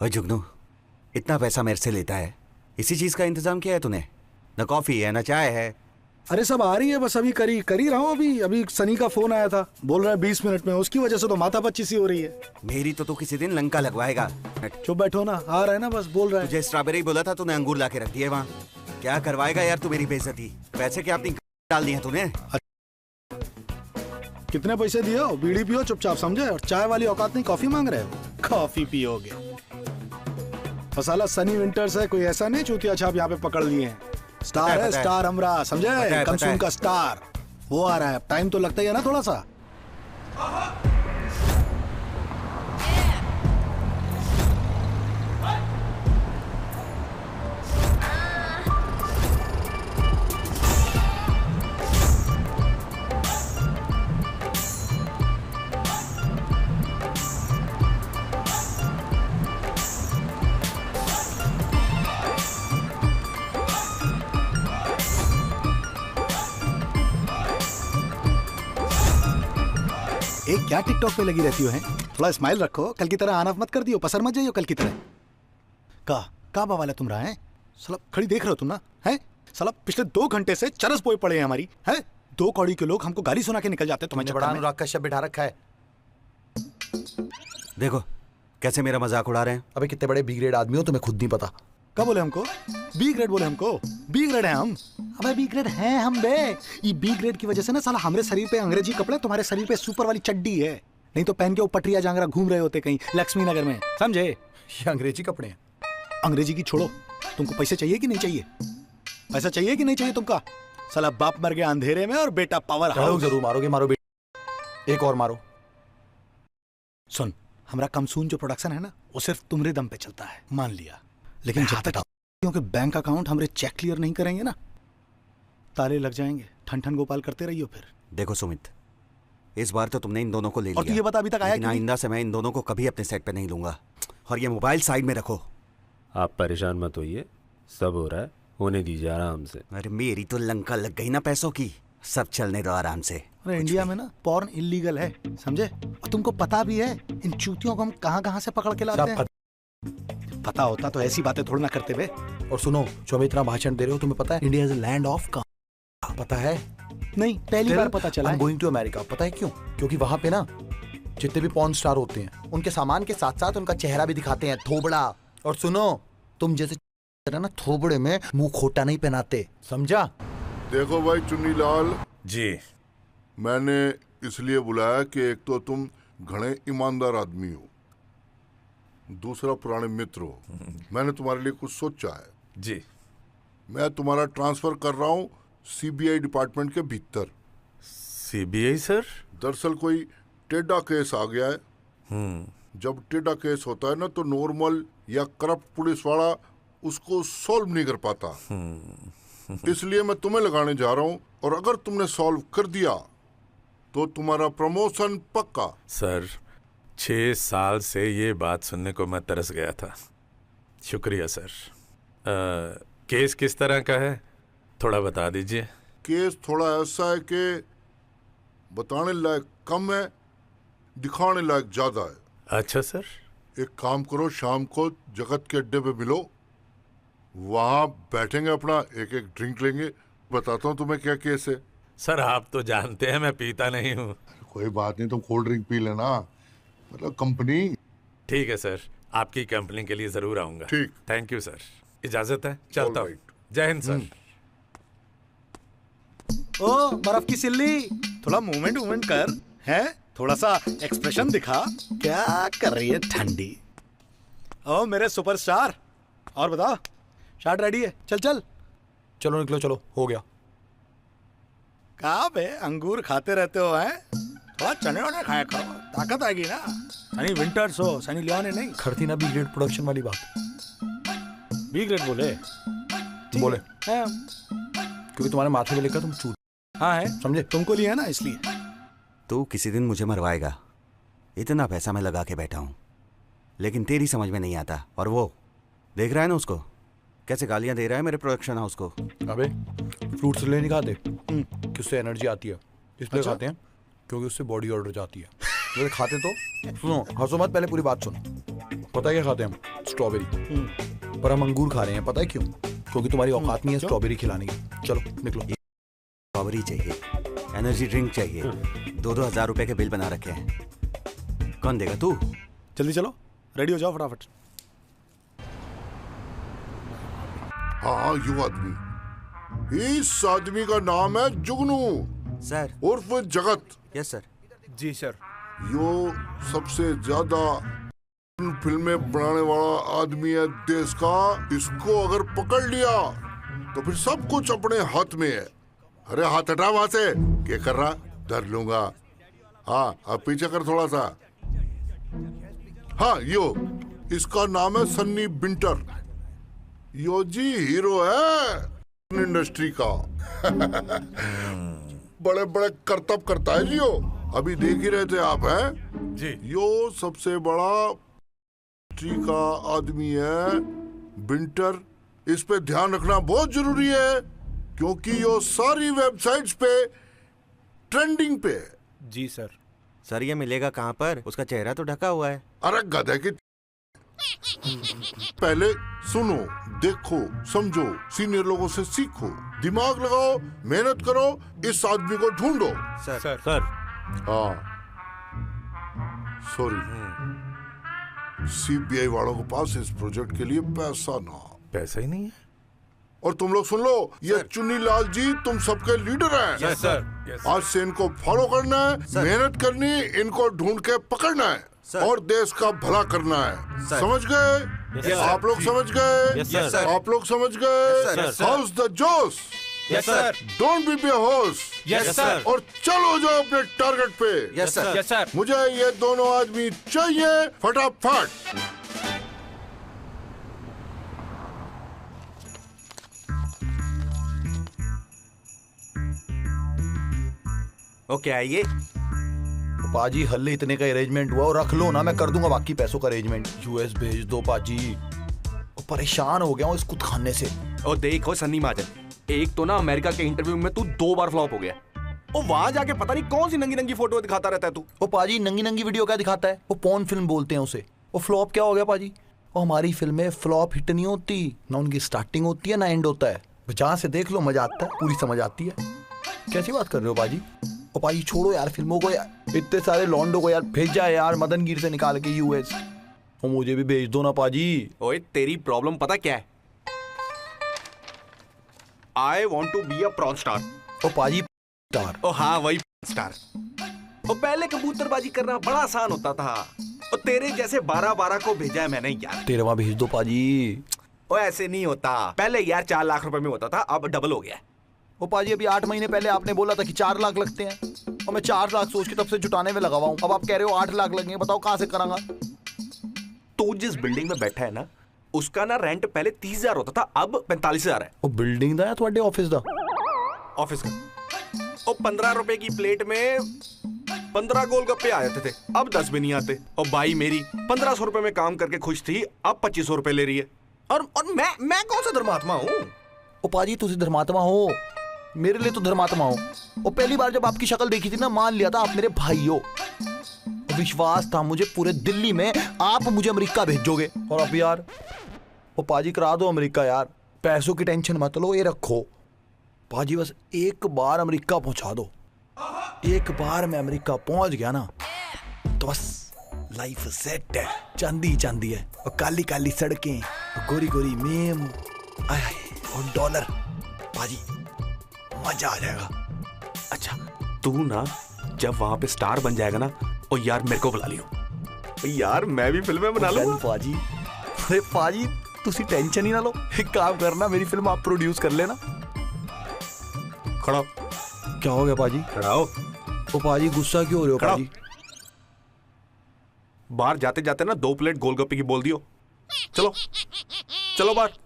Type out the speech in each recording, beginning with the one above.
ओए जुगनू, इतना पैसा मेरे से लेता है, इसी चीज का इंतजाम किया है तूने? न कॉफी है न चाय है। अरे सब आ रही है, बस अभी कर ही रहा हूँ। अभी सनी का फोन आया था, बोल रहा है 20 मिनट में। उसकी वजह से तो माथा पच्ची सी हो रही है। मेरी तो तू किसी दिन लंका लगवाएगा। चुप बैठो ना, आ रहा है ना, बस बोल रहा है। तुझे स्ट्रॉबेरी बोला था, तूने अंगूर ला के रख दिए वहाँ। क्या करवाएगा यार तू मेरी बेइज्जती? पैसे क्या अपनी डाल दी है तूने? कितने पैसे दिए हो? बीड़ी पियो चुपचाप, समझे? और चाय वाली औकात नहीं, कॉफी मांग रहे हो? कॉफी पियोगे? और साला सनी विंटर्स है, कोई ऐसा नहीं चूतिया छाप यहाँ पे पकड़ लिए हैं। स्टार है, स्टार हमरा, समझे? कमसून का स्टार वो आ रहा है। टाइम तो लगता ही है ना थोड़ा सा। एक क्या टिकटॉक पे लगी रहती हो हैं? थोड़ा स्माइल रखो, कल की तरह आना मत कर दियो, पसर मत जाइयो कल की तरह। का बवाल है तुम रहा है? साला खड़ी देख रहे हो तुम ना? है साला पिछले 2 घंटे से चरस बोए पड़े हैं हमारी, है? 2 कौड़ी के लोग हमको गाली सुना के निकल जाते हैं। तुम्हें बड़ा अनुराग कश्यप बिठा रखा है। देखो कैसे मेरा मजाक उड़ा रहे हैं। अबे कितने बड़े बी ग्रेड आदमी हो, तुम्हें खुद नहीं पता। क्या बोले हमको? बी ग्रेड बोले हमको? बी ग्रेड है हम? अबे बी ग्रेड हैं हम बे। ये बी ग्रेड की वजह से ना साला हमारे शरीर पे अंग्रेजी कपड़े, तुम्हारे शरीर पे सुपर वाली चड्डी है। नहीं तो पहन के वो पटरिया जांगरा घूम रहे होते कहीं लक्ष्मी नगर में, समझे? ये अंग्रेजी कपड़े हैं। अंग्रेजी की छोड़ो, तुमको पैसे चाहिए कि नहीं चाहिए? पैसा चाहिए कि नहीं चाहिए तुमका? साला बाप मर गया अंधेरे में और बेटा पावर हाउस। जरूर मारोगे, मारो बेटा, एक और मारो। सुन, हमारा कमसून जो प्रोडक्शन है ना, वो सिर्फ तुम्हारे दम पे चलता है, मान लिया। लेकिन जब तक क्योंकि बैंक अकाउंट हमारे चेक क्लियर नहीं करेंगे ना, ताले लग जाएंगे। ठन ठन गोपाल करते रहियो फिर। देखो सुमित, इस बार तो तुमने इन दोनों को ले लिया। और तू ये बता अभी तक आया कि नहीं? आइंदा से मैं इन दोनों को कभी अपने सेट पे नहीं लूंगा। और ये मोबाइल साइड में रखो। आप परेशान मत होइए, सब हो रहा है, होने दीजिए आराम से। अरे मेरी तो लंका लग गई ना पैसों की, सब चलने दो आराम से। अरे इंडिया में ना पॉर्न इलीगल है, समझे? और तुमको पता भी है इन चूतियों को हम कहाँ से पकड़ के लाते हैं। पता होता तो ऐसी बातें थोड़ी ना करते बे। और सुनो, जो हमें इतना भाषण दे रहे हो, तुम्हें पता है इंडिया इज लैंड ऑफ का? पता है? नहीं, पहली बार पता चला है। Going to America. पता है क्यों? क्योंकि वहां पे ना जितने भी पॉर्न स्टार होते हैं, उनके सामान के साथ साथ उनका चेहरा भी दिखाते हैं, थोबड़ा। और सुनो, तुम जैसे ना थोबड़े में मुंह खोटा नहीं पहनाते, समझा? देखो भाई चुन्नी लाल जी, मैंने इसलिए बुलाया कि एक तो तुम घने ईमानदार आदमी हो, दूसरा पुराने मित्र हो। मैंने तुम्हारे लिए कुछ सोचा है। जी। मैं तुम्हारा ट्रांसफर कर रहा हूँ सीबीआई डिपार्टमेंट के भीतर। CBI sir? दरअसल कोई टेढ़ा केस आ गया है। जब टेढ़ा केस होता है ना, तो नॉर्मल या करप्ट पुलिस वाला उसको सॉल्व नहीं कर पाता। इसलिए मैं तुम्हें लगाने जा रहा हूँ, और अगर तुमने सॉल्व कर दिया तो तुम्हारा प्रमोशन पक्का। सर, 6 साल से ये बात सुनने को मैं तरस गया था। शुक्रिया सर। केस किस तरह का है, थोड़ा बता दीजिए। केस थोड़ा ऐसा है कि बताने लायक कम है, दिखाने लायक ज्यादा है। अच्छा सर। एक काम करो, शाम को जगत के अड्डे पे मिलो, वहां बैठेंगे, अपना एक एक ड्रिंक लेंगे, बताता हूँ तुम्हें क्या केस है। सर आप तो जानते हैं मैं पीता नहीं हूँ। कोई बात नहीं, तुम कोल्ड ड्रिंक पी लेना, मतलब कंपनी। ठीक है सर, आपकी कंपनी के लिए जरूर आऊंगा। ठीक। थैंक यू सर, इजाजत है, चलता हूँ। जय हिंद सर। ओ बर्फ की सिल्ली, थोड़ा मूवमेंट कर, है? थोड़ा सा एक्सप्रेशन दिखा। क्या कर रही है ठंडी? ओ मेरे सुपरस्टार, और बता, शार्ट रेडी है? चल चल चलो निकलो, चलो, हो गया। कहाँ पे अंगूर खाते रहते हो, हैं? थोड़ा चने वने खाया करो, ताकत आएगी ना। सनी विंटर्स हो, सनी लियोनी नहीं। खड़ती ना बी ग्रेड प्रोडक्शन वाली बात। बी ग्रेड बोले? बोले है, क्योंकि तुम्हारे माथे पे लिखा तुम चूत। हाँ है, समझे? तुमको लिया ना इसलिए। तू किसी दिन मुझे मरवाएगा, इतना पैसा मैं लगा के बैठा हूँ, लेकिन तेरी समझ में नहीं आता। और वो देख रहा है ना उसको, कैसे गालियां दे रहा है मेरे प्रोडक्शन हाउस को। अबे फ्रूट्स ले नहीं खाते कि उससे एनर्जी आती है, इसलिए अच्छा? खाते हैं क्योंकि उससे बॉडी ऑर्डर जाती है। जैसे खाते तो सुनो, हंसो मत, पहले पूरी बात सुनो। पता है क्या खाते हैं हम? स्ट्रॉबेरी। पर हम अंगूर खा रहे हैं, पता है क्यों? क्योंकि तुम्हारी औकात नहीं है स्ट्रॉबेरी खिलाने की। चलो निकलो। स्ट्रॉबेरी चाहिए, एनर्जी ड्रिंक चाहिए, 2-2 हज़ार रुपए के बिल बना रखे हैं। कौन देगा? तू। जल्दी चलो, रेडी हो जाओ फटाफट। हाँ, यू आदमी, इस आदमी का नाम है जुगनू सर। उर्फ जगत। Yes sir. जी सर। यो सबसे ज्यादा फिल्में बनाने वाला आदमी है देश का। इसको अगर पकड़ लिया तो फिर सब कुछ अपने हाथ में है। अरे हाथ हटा वहां से, क्या कर रहा? डर लूंगा। हाँ, अब पीछे कर थोड़ा सा। हाँ, यो इसका नाम है सन्नी बिंटर। यो जी हीरो है इंडस्ट्री का। बड़े बड़े करतब करता है जियो। अभी देख ही रहे थे आप, हैं जी। यो सबसे बड़ा इंडस्ट्री का आदमी है बिंटर। इस पे ध्यान रखना बहुत जरूरी है क्योंकि यो सारी वेबसाइट्स पे ट्रेंडिंग पे है। जी सर। सर ये मिलेगा कहाँ पर? उसका चेहरा तो ढका हुआ है। अरे गधे की पहले सुनो, देखो, समझो, सीनियर लोगों से सीखो, दिमाग लगाओ, मेहनत करो, इस आदमी को ढूंढो। सर। सर। हाँ, सॉरी, सीबीआई वालों के पास इस प्रोजेक्ट के लिए पैसा ना। पैसा ही नहीं है। और तुम लोग सुन लो, ये चुन्नी लाल जी तुम सबके लीडर हैं। Yes sir. आज से इनको फॉलो करना है, मेहनत करनी, इनको ढूंढ के पकड़ना है और देश का भला करना है। समझ गए? आप लोग समझ गए? आप लोग समझ गए? हाउस द जोश। Yes sir. डोंट बी बेहोश। Yes sir. और चलो जाओ अपने टारगेट पे। Yes sir. Yes sir. मुझे ये दोनों आदमी चाहिए फटाफट। ओके आइए। पाजी हल्ले इतने का अरेंजमेंट हुआ और रख लो ना, मैं कर दूंगा बाकी पैसों का अरेंजमेंट। यूएस भेज दो पाजी, परेशान हो गया हूँ इस कुछ खाने से। और देखो सन्नी महाजन, एक तो ना अमेरिका के इंटरव्यू में तू 2 बार फ्लॉप हो गया। और वहां जाके पता नहीं कौन सी नंगी नंगी फोटो दिखाता रहता है तू। वो पाजी नंगी नंगी वीडियो क्या दिखाता है? वो पॉर्न फिल्म बोलते हैं उसे। वो फ्लॉप क्या हो गया पाजी? वो हमारी फिल्म में फ्लॉप हिट नहीं होती, ना उनकी स्टार्टिंग होती है ना एंड होता है। जहाँ से देख लो मजा आता है, पूरी समझ आती है। कैसी बात कर रहे हो पाजी? ओ पाजी छोड़ो यार फिल्मों को यार, इतने सारे लॉन्डो को यार भेजा है यार मदनगीर से निकाल के यूएस। और मुझे भी भेज दो ना पाजी। ओए तेरी प्रॉब्लम पता क्या है? I want to be a porn star. ओ पाजी स्टार। ओ हाँ वही स्टार। और पहले कबूतरबाजी करना बड़ा आसान होता था, और तेरे जैसे 12-12 को भेजा है मैंने यार। तेरे वहां भेज दो पाजी। ओ ऐसे नहीं होता, पहले यार 4 लाख रुपए में होता था, अब डबल हो गया। ओ पाजी अभी 8 महीने पहले आपने बोला था कि 4 लाख लगते हैं, और मैं 4 लाख सोच के तब से जुटाने में लगा हुआ हूं। अब आप कह रहे हो 8 लाख लगेंगे, बताओ कहां से करांगा? तू जिस बिल्डिंग में बैठा है ना, उसका ना रेंट पहले 30,000 होता था, अब 45,000 है। ओ बिल्डिंग दा या ਤੁਹਾਡੇ ऑफिस दा? ऑफिस का। और 15 रुपए की प्लेट में 15 गोलगप्पे आ जाते थे, अब 10 भी नहीं आते। और भाई मेरी 1500 रुपए में काम करके खुश थी, अब 2500 रुपए ले रही है। और मैं कौन सा धर्मात्मा हूँ? ओ पाजी तुझे धर्मात्मा हो, मेरे लिए तो धर्मात्मा हो। और पहली बार जब आपकी शक्ल देखी थी ना, मान लिया था आप मेरे भाई हो। विश्वास था मुझे पूरे दिल्ली में आप मुझे अमेरिका भेजोगे। और अब यार वो पाजी करा दो अमेरिका यार, पैसों की टेंशन मत लो, ये रखो पाजी, बस एक बार अमेरिका पहुंचा दो। एक बार मैं अमेरिका पहुंच गया ना तो बस लाइफ सेट है। चांदी चांदी है और काली काली सड़कें, गोरी गोरी मेम, आय और डॉलर। पाजी मजा आ जाएगा। अच्छा तू ना जब वहां पे स्टार बन जाएगा ना, और यार मेरे को बुला लियो यार, मैं भी फिल्में बना लूंगा। पाजी अरे पाजी तुसी टेंशन ही ना लो, एक काम करना मेरी फिल्म आप प्रोड्यूस कर लेना। खड़ा। क्या हो गया पाजी? खड़ा हो। ओ पाजी गुस्सा क्यों हो रहे हो पाजी? बाहर जाते जाते ना 2 प्लेट गोलगप्पे की बोल दियो। चलो चलो बाहर।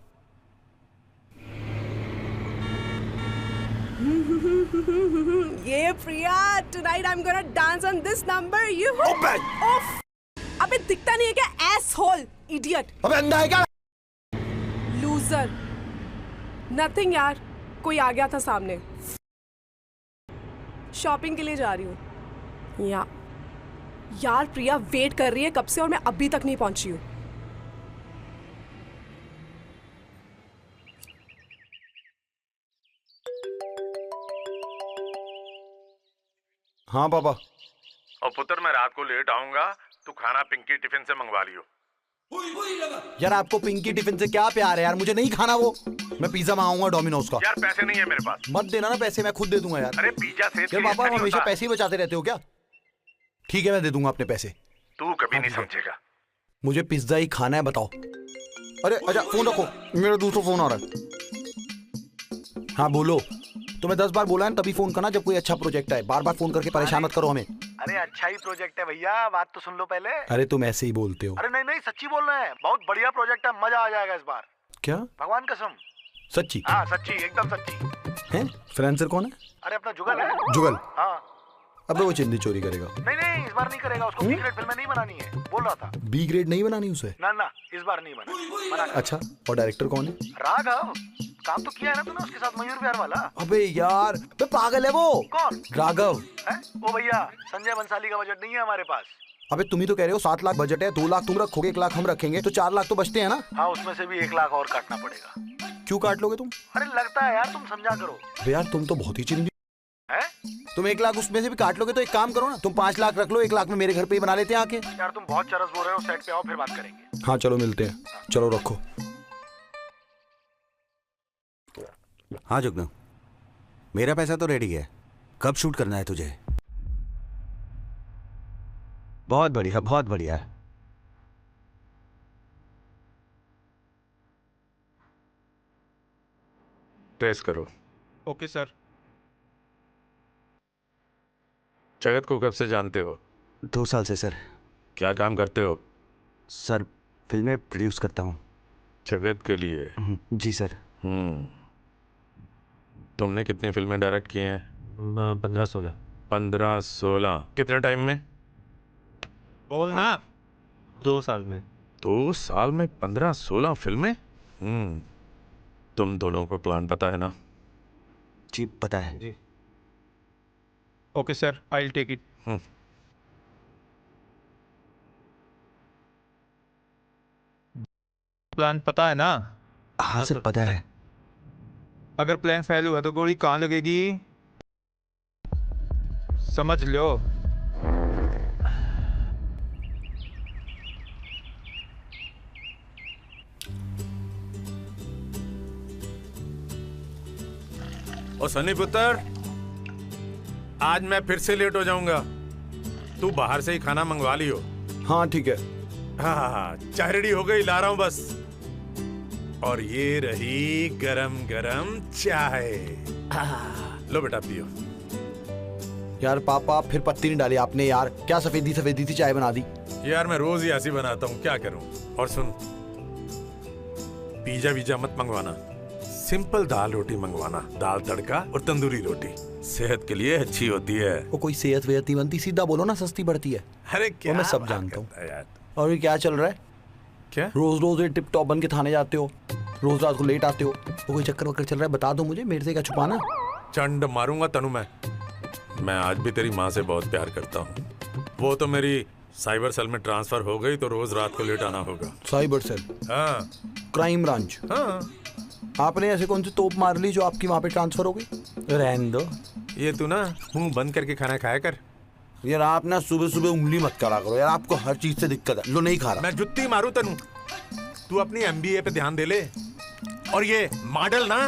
Yeah, Priya, tonight I'm gonna dance on this number. You. Off. अबे दिखता नहीं है क्या? Asshole, idiot. अबे अंधा है क्या? Loser. Nothing यार, कोई आ गया था सामने। शॉपिंग के लिए जा रही हूँ। यार प्रिया वेट कर रही है कब से और मैं अभी तक नहीं पहुंची हूँ। हाँ पापा। और पुत्र मैं रात को लेट आऊंगा, तू खाना पिंकी टिफिन से मंगवा लियो। यार आपको पिंकी टिफिन से क्या प्यार है यार, मुझे नहीं खाना वो। मैं पिज्जा मंगाऊंगा डोमिनोज का। यार पैसे नहीं है मेरे पास। मत देना ना पैसे, मैं खुद दे दूंगा यार। अरे पिज्जा से यार पापा आप हमेशा पैसे ही बचाते रहते हो क्या? ठीक है मैं दे दूंगा अपने पैसे। तू कभी नहीं समझेगा। मुझे पिज्जा ही खाना है, बताओ। अरे अच्छा फोन रखो, मेरा दूसरा फोन आ रहा है। हाँ बोलो। तुम्हें 10 बार बोला है तभी फोन करना जब कोई अच्छा प्रोजेक्ट है। बार बार फोन करके परेशान मत करो हमें। अरे अच्छा ही प्रोजेक्ट है भैया, बात तो सुन लो पहले। अरे तुम ऐसे ही बोलते हो। अरे नहीं नहीं सच्ची बोल रहे हैं, बहुत बढ़िया प्रोजेक्ट है, मजा आ जाएगा इस बार। क्या? भगवान कसम। सच्ची? हाँ सच्ची, एकदम सच्ची। हैं? फ्रीलांसर कौन है? अरे अपना जुगल है। जुगल? हाँ। अब वो चिंदी चोरी करेगा। नहीं नहीं इस बार नहीं करेगा, उसको बी ग्रेड फिल्में नहीं बनानी है, बोल रहा था। बी ग्रेड नहीं बनानी उसे? ना ना इस बार नहीं बना। अच्छा और डायरेक्टर कौन है? राघव। काम तो किया है ना तूने उसके साथ, मयूर प्यार वाला। अबे यार बे पागल है वो। कौन? राघव। है? ओ भैया संजय बंसाली का बजट नहीं है हमारे पास। अबे तुम ही तो कह रहे हो 7 लाख बजट है, 2 लाख तुम रखोगे, 1 लाख हम रखेंगे, तो 4 लाख तो बचते हैं ना? हाँ उसमें से भी 1 लाख और काटना पड़ेगा। क्यों काट लोगे तुम? अरे लगता है यार, तुम समझा करो। अबे यार तुम तो बहुत ही चिंदी है। तुम 1 लाख उसमें से भी काट लोगे तो एक काम करो ना, तुम 5 लाख रख लो, 1 लाख में मेरे घर पे ही बना लेते हैं आके। यार तुम बहुत चरस बोल रहे हो, सेट पे आओ फिर बात करेंगे। हाँ चलो मिलते हैं, चलो रखो। हाँ जुगनू, मेरा पैसा तो रेडी है। कब शूट करना है तुझे? बहुत बढ़िया, बहुत बढ़िया। ट्रेस करो। Okay sir. जगत को कब से जानते हो? 2 साल से सर। क्या काम करते हो? सर फिल्में प्रोड्यूस करता हूँ। जगत के लिए? जी सर। तुमने कितनी फिल्में डायरेक्ट की हैं? 15-16। 15-16 कितने टाइम में? बोलना। 2 साल में। 2 साल में 15-16 फिल्में? तुम दोनों को प्लान पता है ना? जी पता है। जी। Okay sir, I will take it. Plan पता है ना? हाँ सर पता है। अगर प्लान फेल हुआ तो गोली कहाँ लगेगी समझ लो। ओ सनी पुत्र, आज मैं फिर से लेट हो जाऊंगा। तू बाहर से ही खाना मंगवा लियो। हाँ ठीक है। हाँ चाय रेडी हो गई, ला रहा हूं बस। और ये रही गरम गरम चाय। लो बेटा पियो। यार पापा फिर पत्ती नहीं डाली आपने यार, क्या सफेदी सफेदी सी चाय बना दी। यार मैं रोज ही ऐसी बनाता हूँ, क्या करूँ। और सुन, पिज्जा वीजा मत मंगवाना, सिंपल दाल रोटी मंगवाना। दाल तड़का और तंदूरी रोटी सेहत के लिए अच्छी होती है। वो कोई सेहत वेहत नहीं बनती, सीधा बोलो ना सस्ती पड़ती है। अरे क्या मैं सब जानता हूँ। और ये क्या चल रहा है? क्या रोज रोज ये टिप टॉप बन के थाने जाते हो, रोज रात को लेट आते हो, वो कोई चक्कर वक्कर चल रहा है? बता दो मुझे, मेरे से क्या छुपाना। चंड मारूंगा तनु मैं आज भी तेरी माँ से बहुत प्यार करता हूँ। वो तो मेरी साइबर सेल में ट्रांसफर हो गई तो रोज रात को लेट आना होगा। Cyber cell? हाँ क्राइम ब्रांच। हाँ। आपने ऐसे कौन सी तोप मार ली जो आपकी वहां पे ट्रांसफर हो गई? रहने दो, ये तू ना मुंह बंद करके खाना खाया कर। यार आप ना सुबह सुबह उंगली मत करा करो यार, आपको हर चीज से दिक्कत है। लो नहीं खा रहा। मैं जुत्ती मारू तनु, तू अपनी MBA पे ध्यान दे ले। और ये मॉडल ना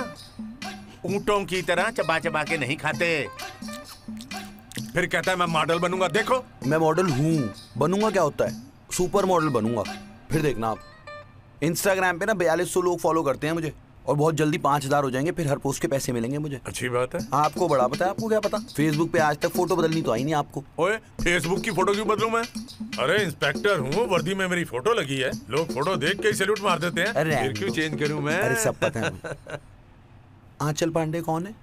ऊंटों की तरह चबा चबा के नहीं खाते। फिर कहता है मैं मॉडल बनूंगा। देखो मैं मॉडल हूँ, बनूंगा क्या होता है? सुपर मॉडल बनूंगा। फिर देखना आप, इंस्टाग्राम पे ना 4200 लोग फॉलो करते हैं मुझे, और बहुत जल्दी 5000 हो जाएंगे, फिर हर पोस्ट के पैसे मिलेंगे मुझे। अच्छी बात है। आपको बड़ा पता है, आपको क्या पता? फेसबुक पे आज तक फोटो बदलनी तो आई नहीं आपको। ओए फेसबुक की फोटो क्यों बदलूं मैं? अरे इंस्पेक्टर हूँ, वर्दी में मेरी फोटो लगी है, लोग फोटो देख के ही सैल्यूट मार देते हैं। फिर क्यों चेंज करूं मैं? अरे सब पता है। आंचल पांडे कौन है?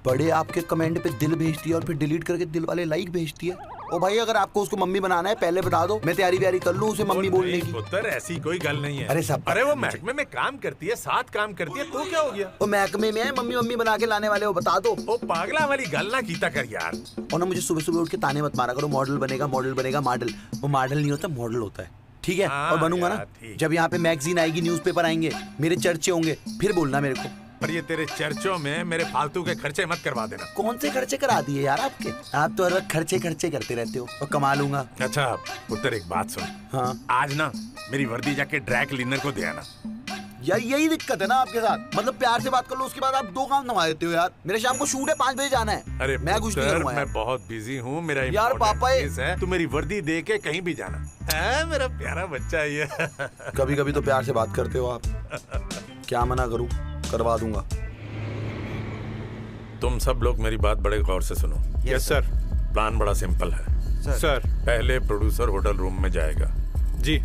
बड़े आपके कमेंट पे दिल भेजती है और फिर डिलीट करके दिल वाले लाइक भेजती है। ओ भाई अगर आपको उसको मम्मी बनाना है पहले बता दो, मैं तैयारी व्यारी कर लूं उसे मम्मी बोलने की। पुत्र ऐसी कोई गल नहीं है। अरे सब अरे वो महकमे में काम करती है, साथ काम करती है, तो क्या हो गया? वो महकमे में है, मम्मी मम्मी बना के लाने वाले हो, बता दो। ओ पागला वाली गल ना कीता कर यार। और ना मुझे सुबह सुबह उठ के ताने मत मारा करो, मॉडल बनेगा मॉडल बनेगा। मॉडल वो मॉडल नहीं होता, मॉडल होता है, ठीक है? और बनूंगा ना, जब यहाँ पे मैगजीन आएगी, न्यूज़पेपर आएंगे, मेरे चर्चे होंगे, फिर बोलना मेरे को। पर ये तेरे चर्चों में मेरे फालतू के खर्चे मत करवा देना। कौन से खर्चे करा दिए यार आपके? आप तो हर वक्त खर्चे खर्चे करते रहते हो और कमा लूंगा। अच्छा पुत्र एक बात सुन। हाँ आज ना मेरी वर्दी जाके ड्राई क्लीनर को दे आना। यार यही दिक्कत है ना आपके साथ, मतलब प्यार से बात कर लो उसके बाद आप दो काम नवा देते हो यार। मेरे शाम को शूट है, 5 बजे जाना है। अरे मैं कुछ नहीं पुत्र, करूंगा यार। मैं बहुत बिजी हूँ, मेरा यार पापा ये है, तू मेरी वर्दी दे के कहीं भी जाना है। मेरा प्यारा बच्चा ये। कभी कभी तो प्यार से बात करते हो आप। क्या मना करूं, करवा दूंगा। तुम सब लोग मेरी बात बड़े गौर से सुनो। Yes sir. प्लान बड़ा सिंपल है सर। पहले प्रोड्यूसर होटल रूम में जाएगा। जी।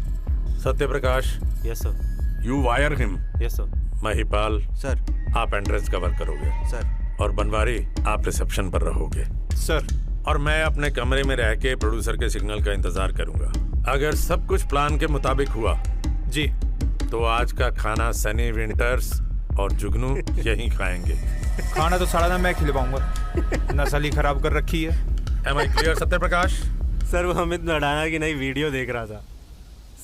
Satya Prakash. Yes sir. You wire him. Yes sir. Mahipal sir. आप एंट्रेंस कवर करोगे सर। और बनवारी आप रिसेप्शन पर रहोगे सर। और मैं अपने कमरे में रह के प्रोड्यूसर के सिग्नल का इंतजार करूंगा। अगर सब कुछ प्लान के मुताबिक हुआ जी तो आज का खाना सनी विंटर्स और जुगनू यहीं खाएंगे। खाना तो सारा मैं खिलवाऊंगा, नस्ल ही खराब कर रखी है। Am I clear, Satya Prakash? Sir वो अमित नडाना की नई वीडियो देख रहा था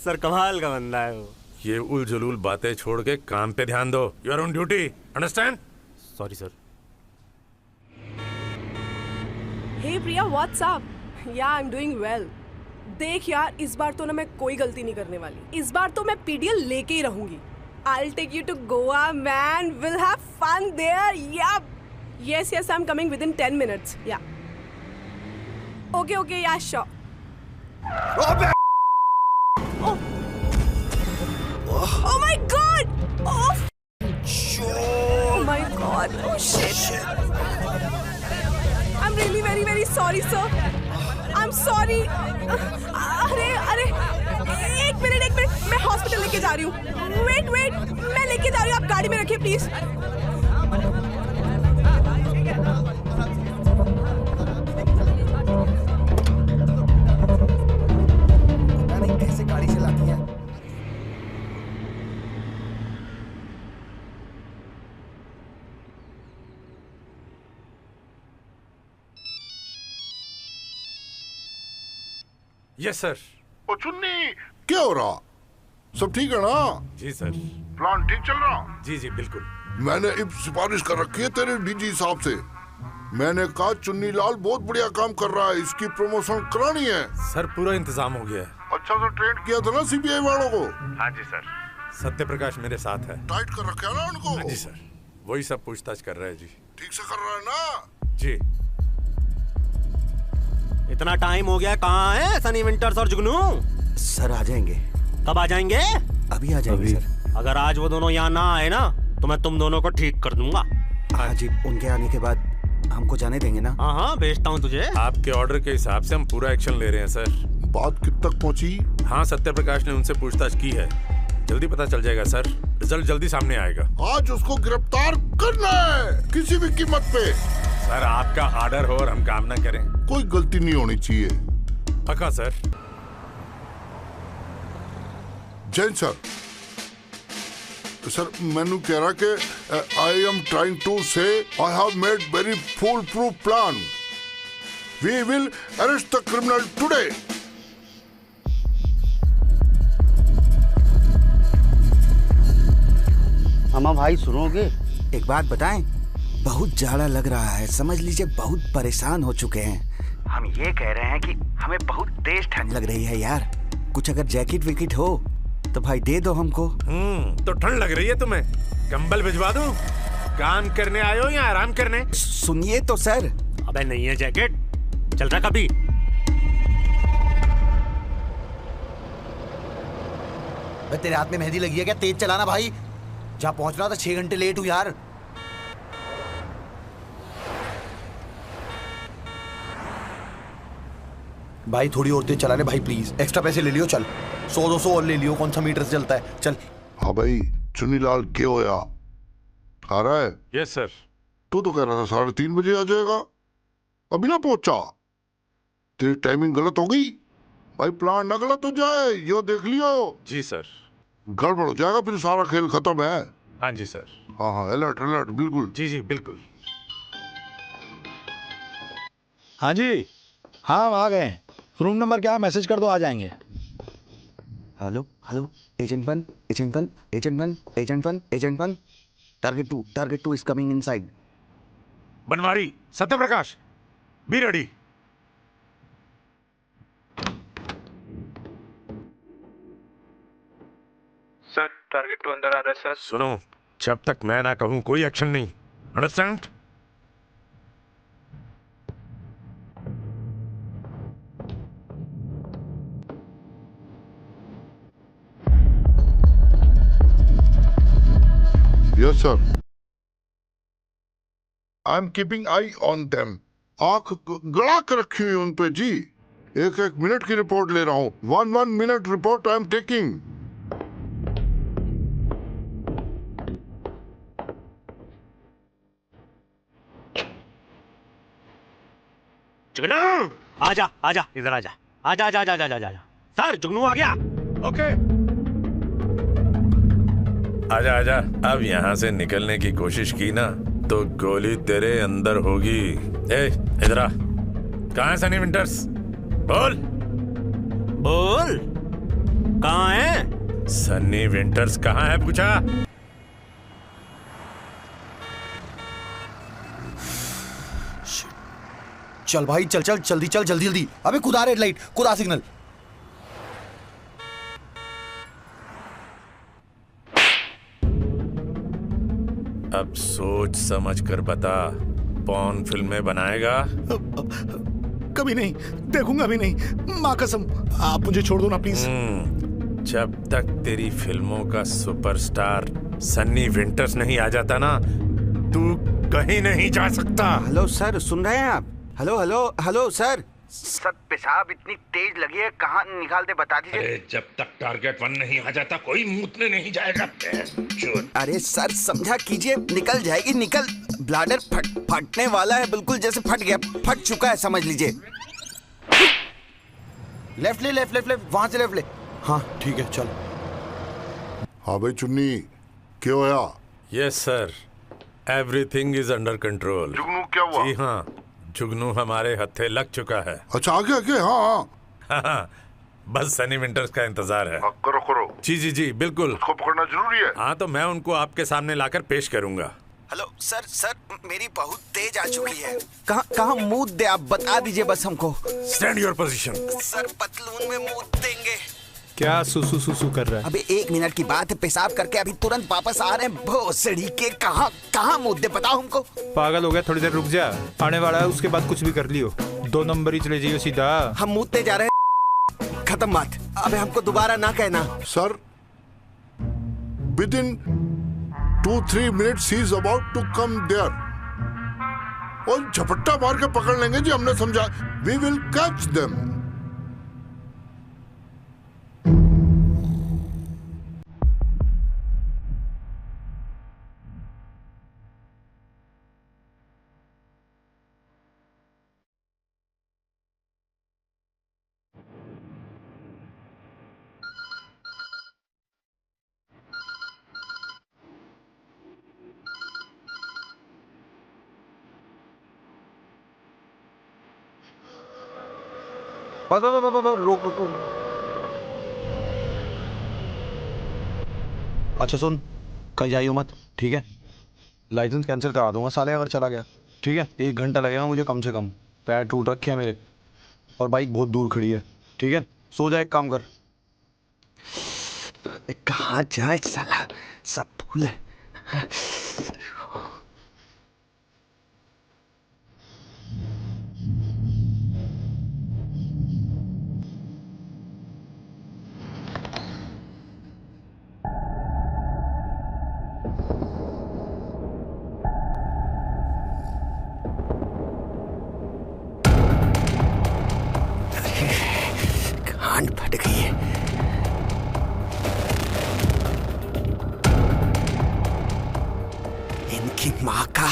सर, कमाल का बंदा है वो। ये उल जुलूल बातें छोड़ के काम पे ध्यान दो। You are on duty, understand? Sorry sir. Hey Priya, what's up? Yeah I am doing well. देख यार, इस बार तो ना मैं कोई गलती नहीं करने वाली। इस बार तो मैं पीडीएल लेके ही रहूंगी। I'll take you to Goa, man. We'll have fun there. Yeah. Yes, I'm coming within 10 minutes. Yeah. Okay, yeah, sure. Oh. Oh my God. Oh. Oh my God. Oh shit. I'm really very, very sorry, sir. I'm sorry. अरे एक minute मैं hospital लेके जा रही हूँ। Wait मैं लेके जा रही हूँ, आप गाड़ी में रखिए प्लीज। कैसे गाड़ी चलाती है? Yes sir. ओ चुन्नी, क्या हो रहा? सब ठीक है ना? जी सर। प्लान ठीक चल रहा? जी जी बिल्कुल। मैंने एक सिफारिश कर रखी है तेरे डीजी साहब से। मैंने कहा चुन्नी लाल बहुत बढ़िया काम कर रहा है, इसकी प्रमोशन करानी है। सर पूरा इंतजाम हो गया है। अच्छा से ट्रेन किया था ना सीबीआई वालों को? हाँ जी सर। सत्य प्रकाश मेरे साथ है। टाइट कर रखा है ना उनको? हाँ जी सर, वही सब पूछताछ कर रहा है जी। ठीक से कर रहा है ना? जी। इतना टाइम हो गया, कहाँ है सनी विंटर्स और जुगनू? सर आ जाएंगे। कब आ जाएंगे? अभी आ जाएंगे सर। अगर आज वो दोनों यहाँ ना आए ना तो मैं तुम दोनों को ठीक कर दूंगा। हाँ जी, उनके आने के बाद हमको जाने देंगे ना? हाँ भेजता हूँ तुझे। आपके ऑर्डर के हिसाब से हम पूरा एक्शन ले रहे हैं सर। बात कित तक पहुँची? हाँ सत्य प्रकाश ने उनसे पूछताछ की है, जल्दी पता चल जाएगा सर। रिजल्ट जल्दी सामने आएगा। आज उसको गिरफ्तार करना है किसी भी कीमत पे। सर आपका ऑर्डर हो और हम काम ना करें? कोई गलती नहीं होनी चाहिए। पक्का सर। जैन सर, सर मैनू कह रहा कि I am trying to say I have made very full proof plan. We will arrest the criminal today. अम्मा भाई सुनोगे? एक बात बताएं, बहुत जाड़ा लग रहा है, समझ लीजिए बहुत परेशान हो चुके हैं। हम ये कह रहे हैं कि हमें बहुत तेज ठंड लग रही है यार। कुछ अगर जैकेट विकेट हो तो भाई दे दो हमको। तो ठंड लग रही है तुम्हें, कंबल भिजवा दूं? काम करने आए हो या आराम करने? सुनिए तो सर। अबे नहीं है जैकेट, चल रहा कभी? तेरे हाथ में मेहंदी लगी है क्या? तेज चलाना भाई। जहाँ पहुंच रहा था 6 घंटे लेट हूँ यार। भाई थोड़ी और तेज चलाने भाई प्लीज। एक्स्ट्रा पैसे ले लियो, चल 100-200 और ले लियो। कौन सा मीटर से चलता है, चल। हाँ भाई चुन्नीलाल क्या होया? आ रहा है? Yes sir. तू तो कह रहा था 3:30 बजे आ जाएगा, अभी ना पहुंचा। तेरी टाइमिंग गलत हो गई भाई। प्लान ना गलत हो जाए, यो देख लियो। जी सर। गड़बड़ हो जाएगा फिर सारा खेल खत्म है। हाँ जी सर। हाँ अलर्ट अलर्ट बिल्कुल। जी जी बिल्कुल। हाँ जी, हाँ हम आ गए। रूम नंबर क्या, मैसेज कर दो, आ जाएंगे। Hello agent one, agent one, agent one, agent one, agent one. Target 2 is coming inside. Banwari, Satyaprakash, be ready. Sir target 2 अंदर आ रहा है सर। सुनो, जब तक मैं ना कहूं कोई एक्शन नहीं। Understand? Yes, sir. I'm keeping eye on them. आंख गड़ा कर रखी हुई उन पे जी। एक एक मिनट की रिपोर्ट ले रहा हूँ। 1 minute report I am taking. जुगनू आजा आजा इधर आजा आजा आजा आजा आजा आजा सर जुगनू आ गया। ओके आजा आजा। अब यहाँ से निकलने की कोशिश की ना तो गोली तेरे अंदर होगी। ए इधर आ। कहाँ है सनी विंटर्स? बोल बोल कहाँ है? सनी विंटर्स कहाँ है पूछा। चल भाई चल चल जल्दी चल जल्दी जल्दी। अबे खुदा रेड लाइट, खुदा सिग्नल। अब सोच समझ कर बता, पॉर्न फिल्में बनाएगा? कभी नहीं, देखूंगा भी नहीं, माँ कसम। आप मुझे छोड़ दो ना प्लीज। जब तक तेरी फिल्मों का सुपरस्टार सन्नी विंटर्स नहीं आ जाता ना, तू कहीं नहीं जा सकता। हेलो सर, सुन रहे हैं आप? Hello hello hello sir. Sir पेशाब इतनी तेज लगी है, कहाँ निकाल दे बता दीजिए। अरे जब तक टारगेट 1 नहीं आ जाता कोई मूतने नहीं जाएगा। अरे सर समझा कीजिए, निकल जाएगी निकल। ब्लाडर फटने वाला है, बिल्कुल जैसे फट गया, फट चुका है समझ लीजिए। लेफ्ट ले लेफ्ट लेफ्ट लेफ्ट, वहां से लेफ्ट ले। हाँ ठीक है चल। हाँ भाई चुन्नी, क्या होया? Yes sir, everything is under control. जुगनू क्या हुआ? जी हाँ, जुगनू हमारे हत्थे लग चुका है। अच्छा आगे आगे। हाँ हाँ बस सनी विंटर्स का इंतजार है। करो करो। जी जी जी बिल्कुल। उसको पकड़ना जरूरी है। हाँ तो मैं उनको आपके सामने लाकर पेश करूंगा। हेलो सर, सर मेरी बहुत तेज आ चुकी है। कहाँ मुंह दे आप बता दीजिए बस हमको। Stand your position. सर पतलून में मुंह देंगे। क्या सुसु सुसु कर रहा है? अबे 1 मिनट की बात है, पेशाब करके अभी तुरंत वापस आ रहे हैं। भोसड़ी के कहाँ मुद्दे बताओ हमको। पागल हो गया, थोड़ी देर रुक जा, आने वाला है, उसके बाद कुछ भी कर लियो। 2 नंबर ही चले जाइयो सीधा। हम मुद्दे जा रहे हैं, खत्म बात। अबे हमको दोबारा ना कहना। Sir within 2-3 minutes he is about to come there। और झपट्टा मार के पकड़ लेंगे जी, हमने समझा। We will catch them। बस रोक रोक। अच्छा सुन, कहीं जाइयो मत, ठीक है? लाइसेंस कैंसिल करा दूंगा साले अगर चला गया, ठीक है? 1 घंटा लगेगा मुझे कम से कम। पैर टूट रखे हैं मेरे और बाइक बहुत दूर खड़ी है, ठीक है? सो जा, एक काम कर। कहाँ जाए साला, सब भूल है। गांड फट गई है। इनकी माँ का।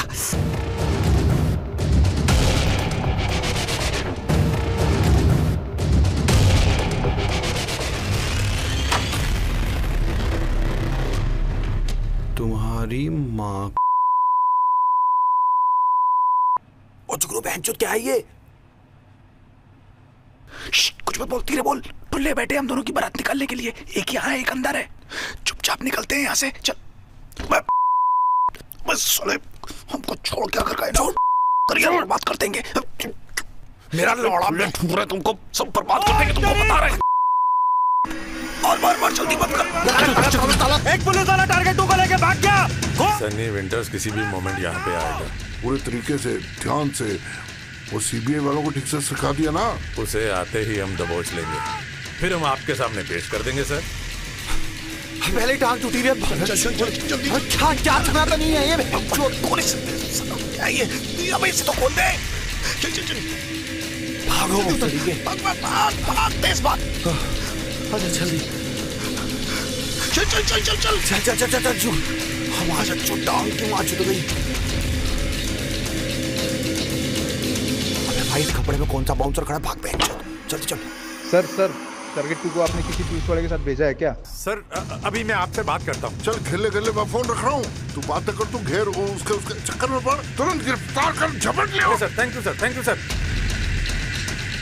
तुम्हारी माँ। ओ जुगनू बहनचोद क्या है ये? कुछ मत बोलती रे, बोल। टुल्ले बैठे हम दोनों की बारात निकालने के लिए। एक यहाँ है, एक अंदर है। चुपचाप निकलते हैं यहाँ से, चल। बस साले हमको छोड़ क्या कर गए ना, करियर बर्बाद कर देंगे। मेरा लौड़ा में ठूक रहे तुमको, सब बर्बाद कर देंगे तुमको बता रहे। और बार जल्दी मत कर। एक पुलिस वाला टारगेट 2 को लेके भाग गया। सनी विंटर्स किसी भी मोमेंट यहाँ पे आएगा। पूरे तरीके से ध्यान से वो सीबीआई वालों को ठीक से सिखा दिया ना, उसे आते ही हम दबोच लेंगे, फिर हम आपके सामने पेश कर देंगे सर। पहले टांग टूटी है। क्या चलाता नहीं है ये? अबे इसे तो खोल दे। चल भागो भाग तेज भाग। अरे जल्दी चल हमारा जो टांग क्यों आ चुक गई? अबे भाई कपड़े में कौन सा बाउंसर खड़ा? भाग पे चल। सर टारगेट 2 को आपने किसी पुलिस वाले के साथ भेजा है क्या? सर अभी मैं आपसे बात करता हूँ। चल खेले मैं फोन रख रहा हूँ, तू बातें कर, तू घेर उसके चक्कर में पड़, तुरंत गिरफ्तार कर, झपट लिया। Sir thank you sir.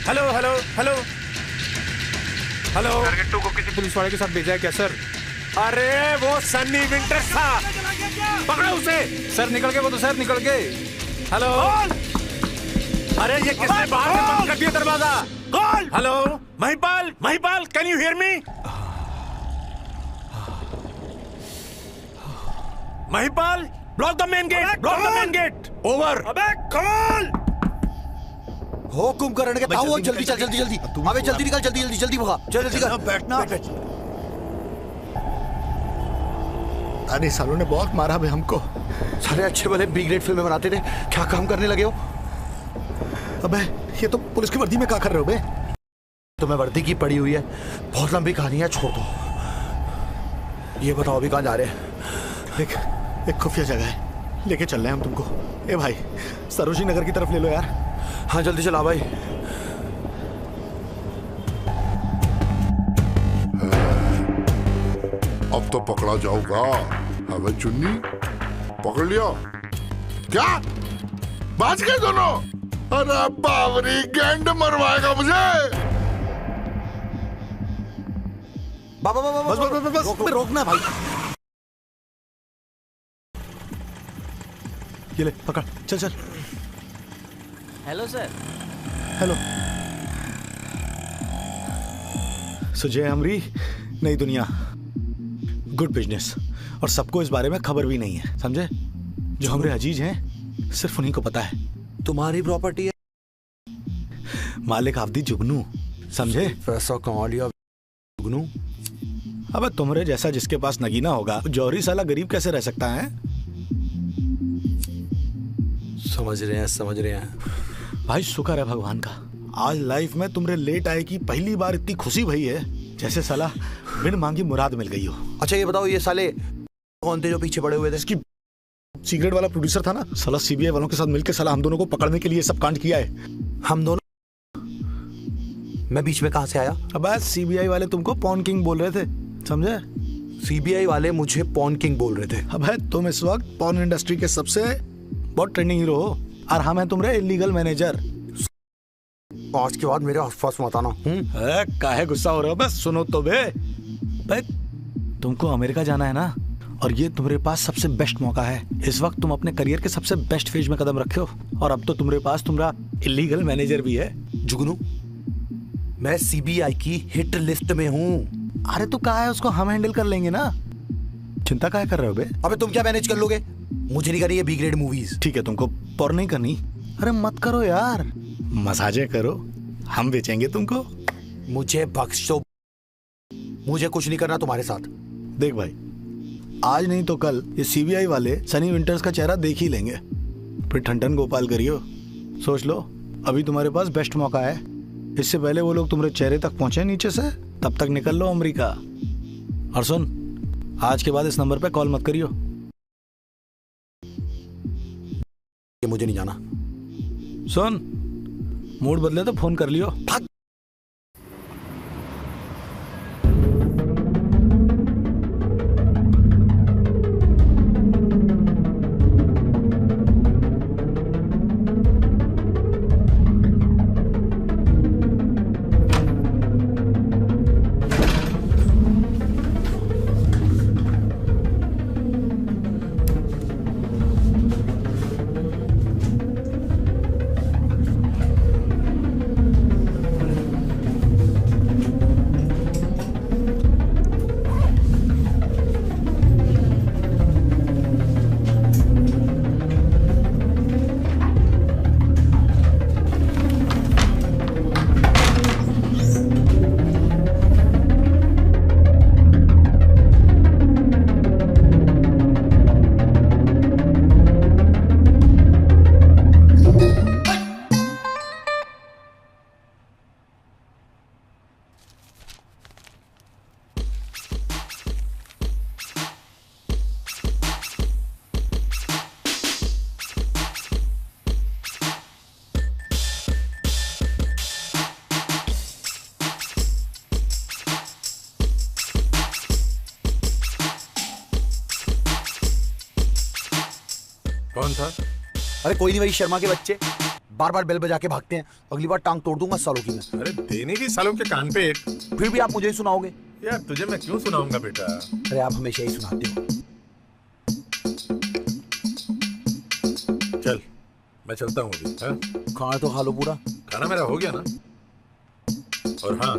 Hello target 2 को किसी पुलिस वाले के साथ भेजा है क्या सर? अरे वो सनी विंटर्स था, पकड़ो उसे। सर निकल गए वो तो, सर निकल गए। हेलो, अरे ये किसने बाहर से बंद कर दिया दरवाजा? Call. Hello Mahipal can you hear me? Mahipal block the main gate. Over. अबे कॉल। हुकुम करने के ताऊ, जल्दी चल जल्दी अबे जल्दी निकल, जल्दी भगा, जल्दी कर। बैठना। अरे सालों ने बहुत मारा बे हमको। सारे अच्छे भले बी ग्रेड फिल्में बनाते थे, क्या काम करने लगे हो? अबे ये तो पुलिस की वर्दी में क्या कर रहे हो बे? तुम्हें वर्दी की पड़ी हुई है, बहुत लंबी कहानी है, छोड़ दो। ये बताओ अभी कहाँ जा रहे हैं? एक खुफिया जगह है, लेके चल रहे हैं हम तुमको। ए भाई सरोजनी नगर की तरफ ले लो यार। हाँ जल्दी चला भाई। अब तो पकड़ा जाऊंगा। अबे चुन्नी पकड़ लिया क्या? बाज गए दोनों? अरे बावरी गैंड मरवाएगा मुझे। बस रोकना भाई। ये ले पकड़, चल। Hello sir. हेलो सुजय हमरी, नई दुनिया, गुड बिजनेस। और सबको इस बारे में खबर भी नहीं है, समझे? जो हमारे अजीज हैं सिर्फ उन्हीं को पता है। तुम्हारी प्रॉपर्टी है, मालिक आफदी जुगनू, समझे? पैसा कमा लिया जुगनू। अबे तुम्हारे जैसा जिसके पास नगीना होगा, जौहरी साला गरीब कैसे रह सकता है? समझ रहे हैं भाई, शुक्र है भगवान का, आज लाइफ में तुम्हारे लेट आए की पहली बार इतनी खुशी भई है जैसे साला बिन मांगी मुराद मिल गई हो। अच्छा ये बताओ, ये साले कौन थे जो पीछे पड़े हुए थे? इसकी सिगरेट वाला प्रोड्यूसर था ना साला, सीबीआई वालों के साथ मिलकर साला हम दोनों को पकड़ने के लिए सब कांड किया है। हम दोनों? मैं बीच में कहां से आया? अब सीबीआई वाले तुमको पॉन किंग बोल रहे थे, समझे? सीबीआई वाले मुझे पॉन किंग बोल रहे थे? अब तुम इस वक्त पॉन इंडस्ट्री के सबसे बहुत ट्रेंडिंग हीरो हो, और हम हैं तुम्हारे इलीगल मैनेजर। आज के बाद मेरे आसपास मत आना। काहे गुस्सा हो रहे हो? बस सुनो तो बे, तुमको अमेरिका जाना है ना, और ये तुम्हारे पास सबसे बेस्ट मौका है। इस वक्त तुम अपने करियर के सबसे बेस्ट फेज में कदम रखे हो, और अब तो तुम्हारे पास तुम्हारा इलीगल मैनेजर भी है। जुगनू, मैं सीबीआई की हिट लिस्ट में हूँ। अरे तो कहा है, उसको हम हैंडल कर लेंगे ना, चिंता काहे कर रहे हो बे? अबे तुम क्या मैनेज कर लोगे? मुझे नहीं करनी है बी ग्रेड मूवीज। ठीक है, तुमको पौर नहीं करनी? अरे मत करो यार, मसाजे करो, हम बेचेंगे तुमको। मुझे बख्श दो, मुझे कुछ नहीं करना तुम्हारे साथ। देख भाई, आज नहीं तो कल ये सीबीआई वाले सनी विंटर्स का चेहरा देख ही लेंगे, फिर ठंडन गोपाल करियो। सोच लो, अभी तुम्हारे पास बेस्ट मौका है, इससे पहले वो लोग तुम्हारे चेहरे तक पहुंचे नीचे से, तब तक निकल लो अमेरिका। और सुन, आज के बाद इस नंबर पे कॉल मत करियो। ये मुझे नहीं जाना। सुन, मूड बदले तो फोन कर लियो। भाग। कौन था? अरे कोई नहीं, वही शर्मा के बच्चे बार बार बेल बजा के भागते हैं। अगली बार टांग तोड़ दूंगा सालों की मैं। अरे देने की सालों के कान पे एक। फिर भी आप मुझे ही सुनाओगे? यार तुझे मैं क्यों सुनाऊंगा बेटा? अरे आप हमेशा ही सुनाते हो। चल मैं चलता हूँ अभी। हाँ? खाना तो खा लो पूरा। खाना मेरा हो गया ना। और हाँ,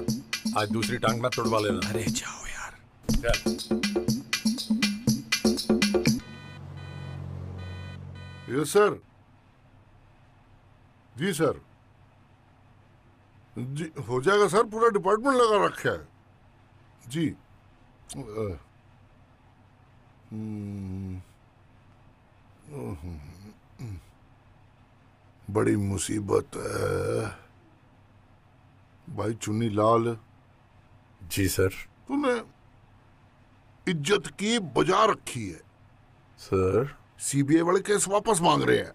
आज दूसरी टांग मत तोड़वा लेना। अरे जाओ यार। चल। Yes sir. जी सर। जी हो जाएगा सर, पूरा डिपार्टमेंट लगा रखा है जी। बड़ी मुसीबत है भाई चुन्नी लाल। जी सर। तूने इज्जत की बजा रखी है सर। सीबीआई वाले केस वापस मांग रहे हैं।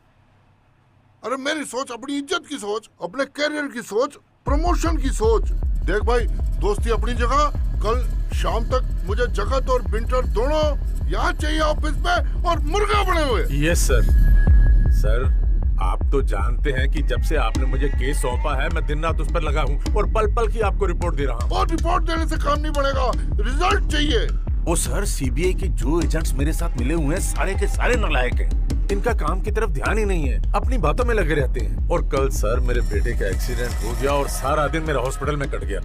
अरे मेरी सोच, अपनी इज्जत की सोच, अपने कैरियर की सोच, प्रमोशन की सोच। देख भाई, दोस्ती अपनी जगह। कल शाम तक मुझे जगत और बिंटर दोनों यहाँ चाहिए ऑफिस में, और मुर्गा बने हुए। Yes sir. सर आप तो जानते हैं कि जब से आपने मुझे केस सौंपा है, मैं दिन रात उस पर लगा हूँ और पल पल की आपको रिपोर्ट दे रहा हूँ। और रिपोर्ट देने से काम नहीं बढ़ेगा, रिजल्ट चाहिए। वो सर, सीबीआई के जो एजेंट्स मेरे साथ मिले हुए हैं सारे के सारे नालायक हैं। इनका काम की तरफ ध्यान ही नहीं है, अपनी बातों में लगे रहते हैं। और कल सर मेरे बेटे का एक्सीडेंट हो गया और सारा दिन मेरा हॉस्पिटल में कट गया।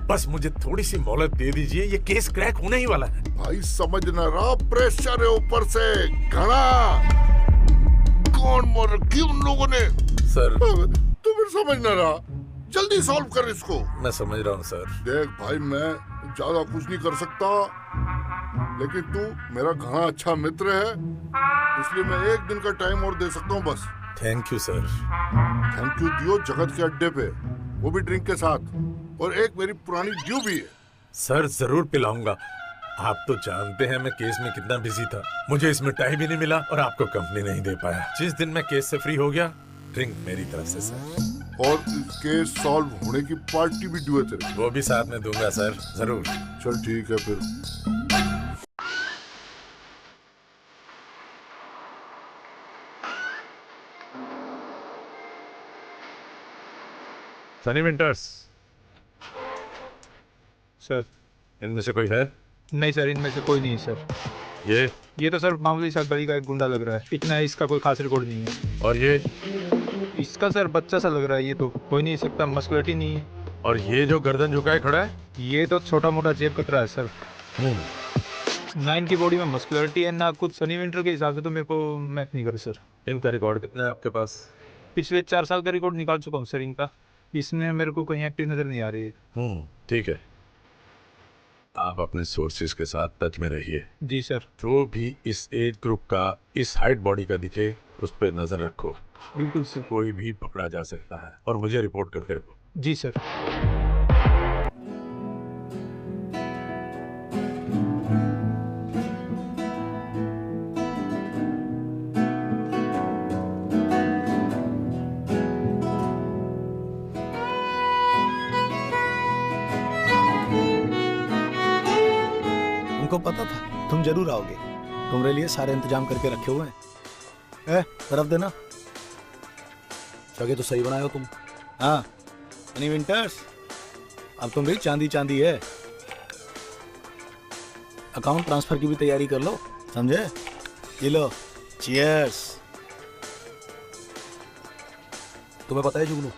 बस मुझे थोड़ी सी मोहलत दे दीजिए, ये केस क्रैक होने ही वाला है। भाई समझ ना रहा, प्रेशर है ऊपर से घना। कौन मर रखी उन लोगों ने? सर तू फिर समझ ना रहा, जल्दी सॉल्व कर इसको। मैं समझ रहा हूँ सर। देख भाई, मैं ज्यादा कुछ नहीं कर सकता, लेकिन तू मेरा घना अच्छा मित्र है, इसलिए मैं एक दिन का टाइम और दे सकता हूँ बस। Thank you sir. Thank you दियो जगत के अड्डे पे, वो भी ड्रिंक के साथ, और एक मेरी पुरानी ड्यू भी है। सर जरूर पिलाऊंगा। आप तो जानते हैं मैं केस में कितना बिजी था, मुझे इसमें टाइम ही नहीं मिला और आपको कंपनी नहीं दे पाया। जिस दिन मैं केस से फ्री हो गया, ड्रिंक मेरी तरफ से सर। और केस सॉल्व होने की पार्टी भी ड्यू है तेरे। वो भी साथ में दूंगा सर, जरूर। चल ठीक है फिर। Sunny winters sir. इनमें से कोई है? नहीं सर, इनमें से कोई नहीं है सर। ये तो सर मामूली सा गली का एक गुंडा लग रहा है, इतना इसका कोई खास रिकॉर्ड नहीं है। और ये? इसका सर बच्चा सा लग रहा है, ये तो कोई नहीं सकता, मस्कुलिटी नहीं है। और ये जो गर्दन झुकाए खड़ा है? ये तो छोटा मोटा जेब कतरा है सर। ना इनकी बॉडी में मस्कुलिटी है, ना कुछ। सनी विंटर के हिसाब से तो मेरे को मैच नहीं करे सर। इनका रिकॉर्ड कितना है आपके पास? पिछले 4 साल का रिकॉर्ड निकाल चुका हूँ सर इनका। इसमें मेरे को कहीं एक्टिव नजर नहीं आ रही है। ठीक है, आप अपने सोर्सेज के साथ टच में रहिए। जी सर। जो भी इस एज ग्रुप का, इस हाइट बॉडी का दिखे, उस पर नजर रखो। बिल्कुल सर। कोई भी पकड़ा जा सकता है, और मुझे रिपोर्ट करते रहो। जी सर। को पता था तुम जरूर आओगे, तुम्हारे लिए सारे इंतजाम करके रखे हुए हैं। तरफ देना। जगह तो सही बनाए हो तुम। हाँ सनी विंटर्स, अब तुम भी चांदी चांदी है। अकाउंट ट्रांसफर की भी तैयारी कर लो, समझे? ये लो, चीयर्स। तुम्हें पता है जुगनू,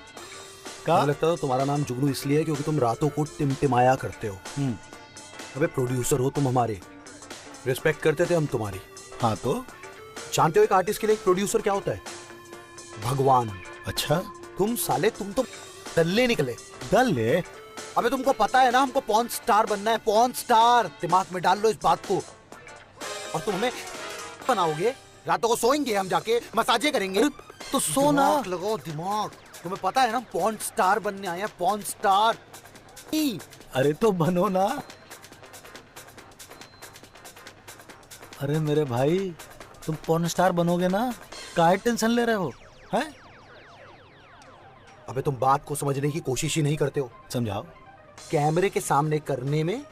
क्या लगता है तुम्हारा नाम जुगनू इसलिए है क्योंकि तुम रातों को टिमटिमाया करते हो। अबे प्रोड्यूसर हो तुम हमारे, रिस्पेक्ट करते थे हम तुम्हारी। हाँ तो जानते हो एक आर्टिस्ट के लिए एक प्रोड्यूसर क्या होता है? भगवान। अच्छा, तुम साले, तुम तो दल्ले निकले। दल्ले? अबे तुमको पता है ना हमको पॉर्न स्टार बनना है, पॉर्न स्टार। दिमाग में डाल लो इस बात को। और तुम हमें बनाओगे, रातों को सोएंगे हम जाके, मसाजे करेंगे। तो सोना लगाओ दिमाग। तुम्हें पता है ना पॉर्न स्टार बनने आए हैं, पॉर्न स्टार। अरे तो बनो ना। अरे मेरे भाई, तुम पॉर्न स्टार बनोगे ना, काहे टेंशन ले रहे हो? हैं? अबे तुम बात को समझने की कोशिश ही नहीं करते हो। समझाओ। कैमरे के सामने करने में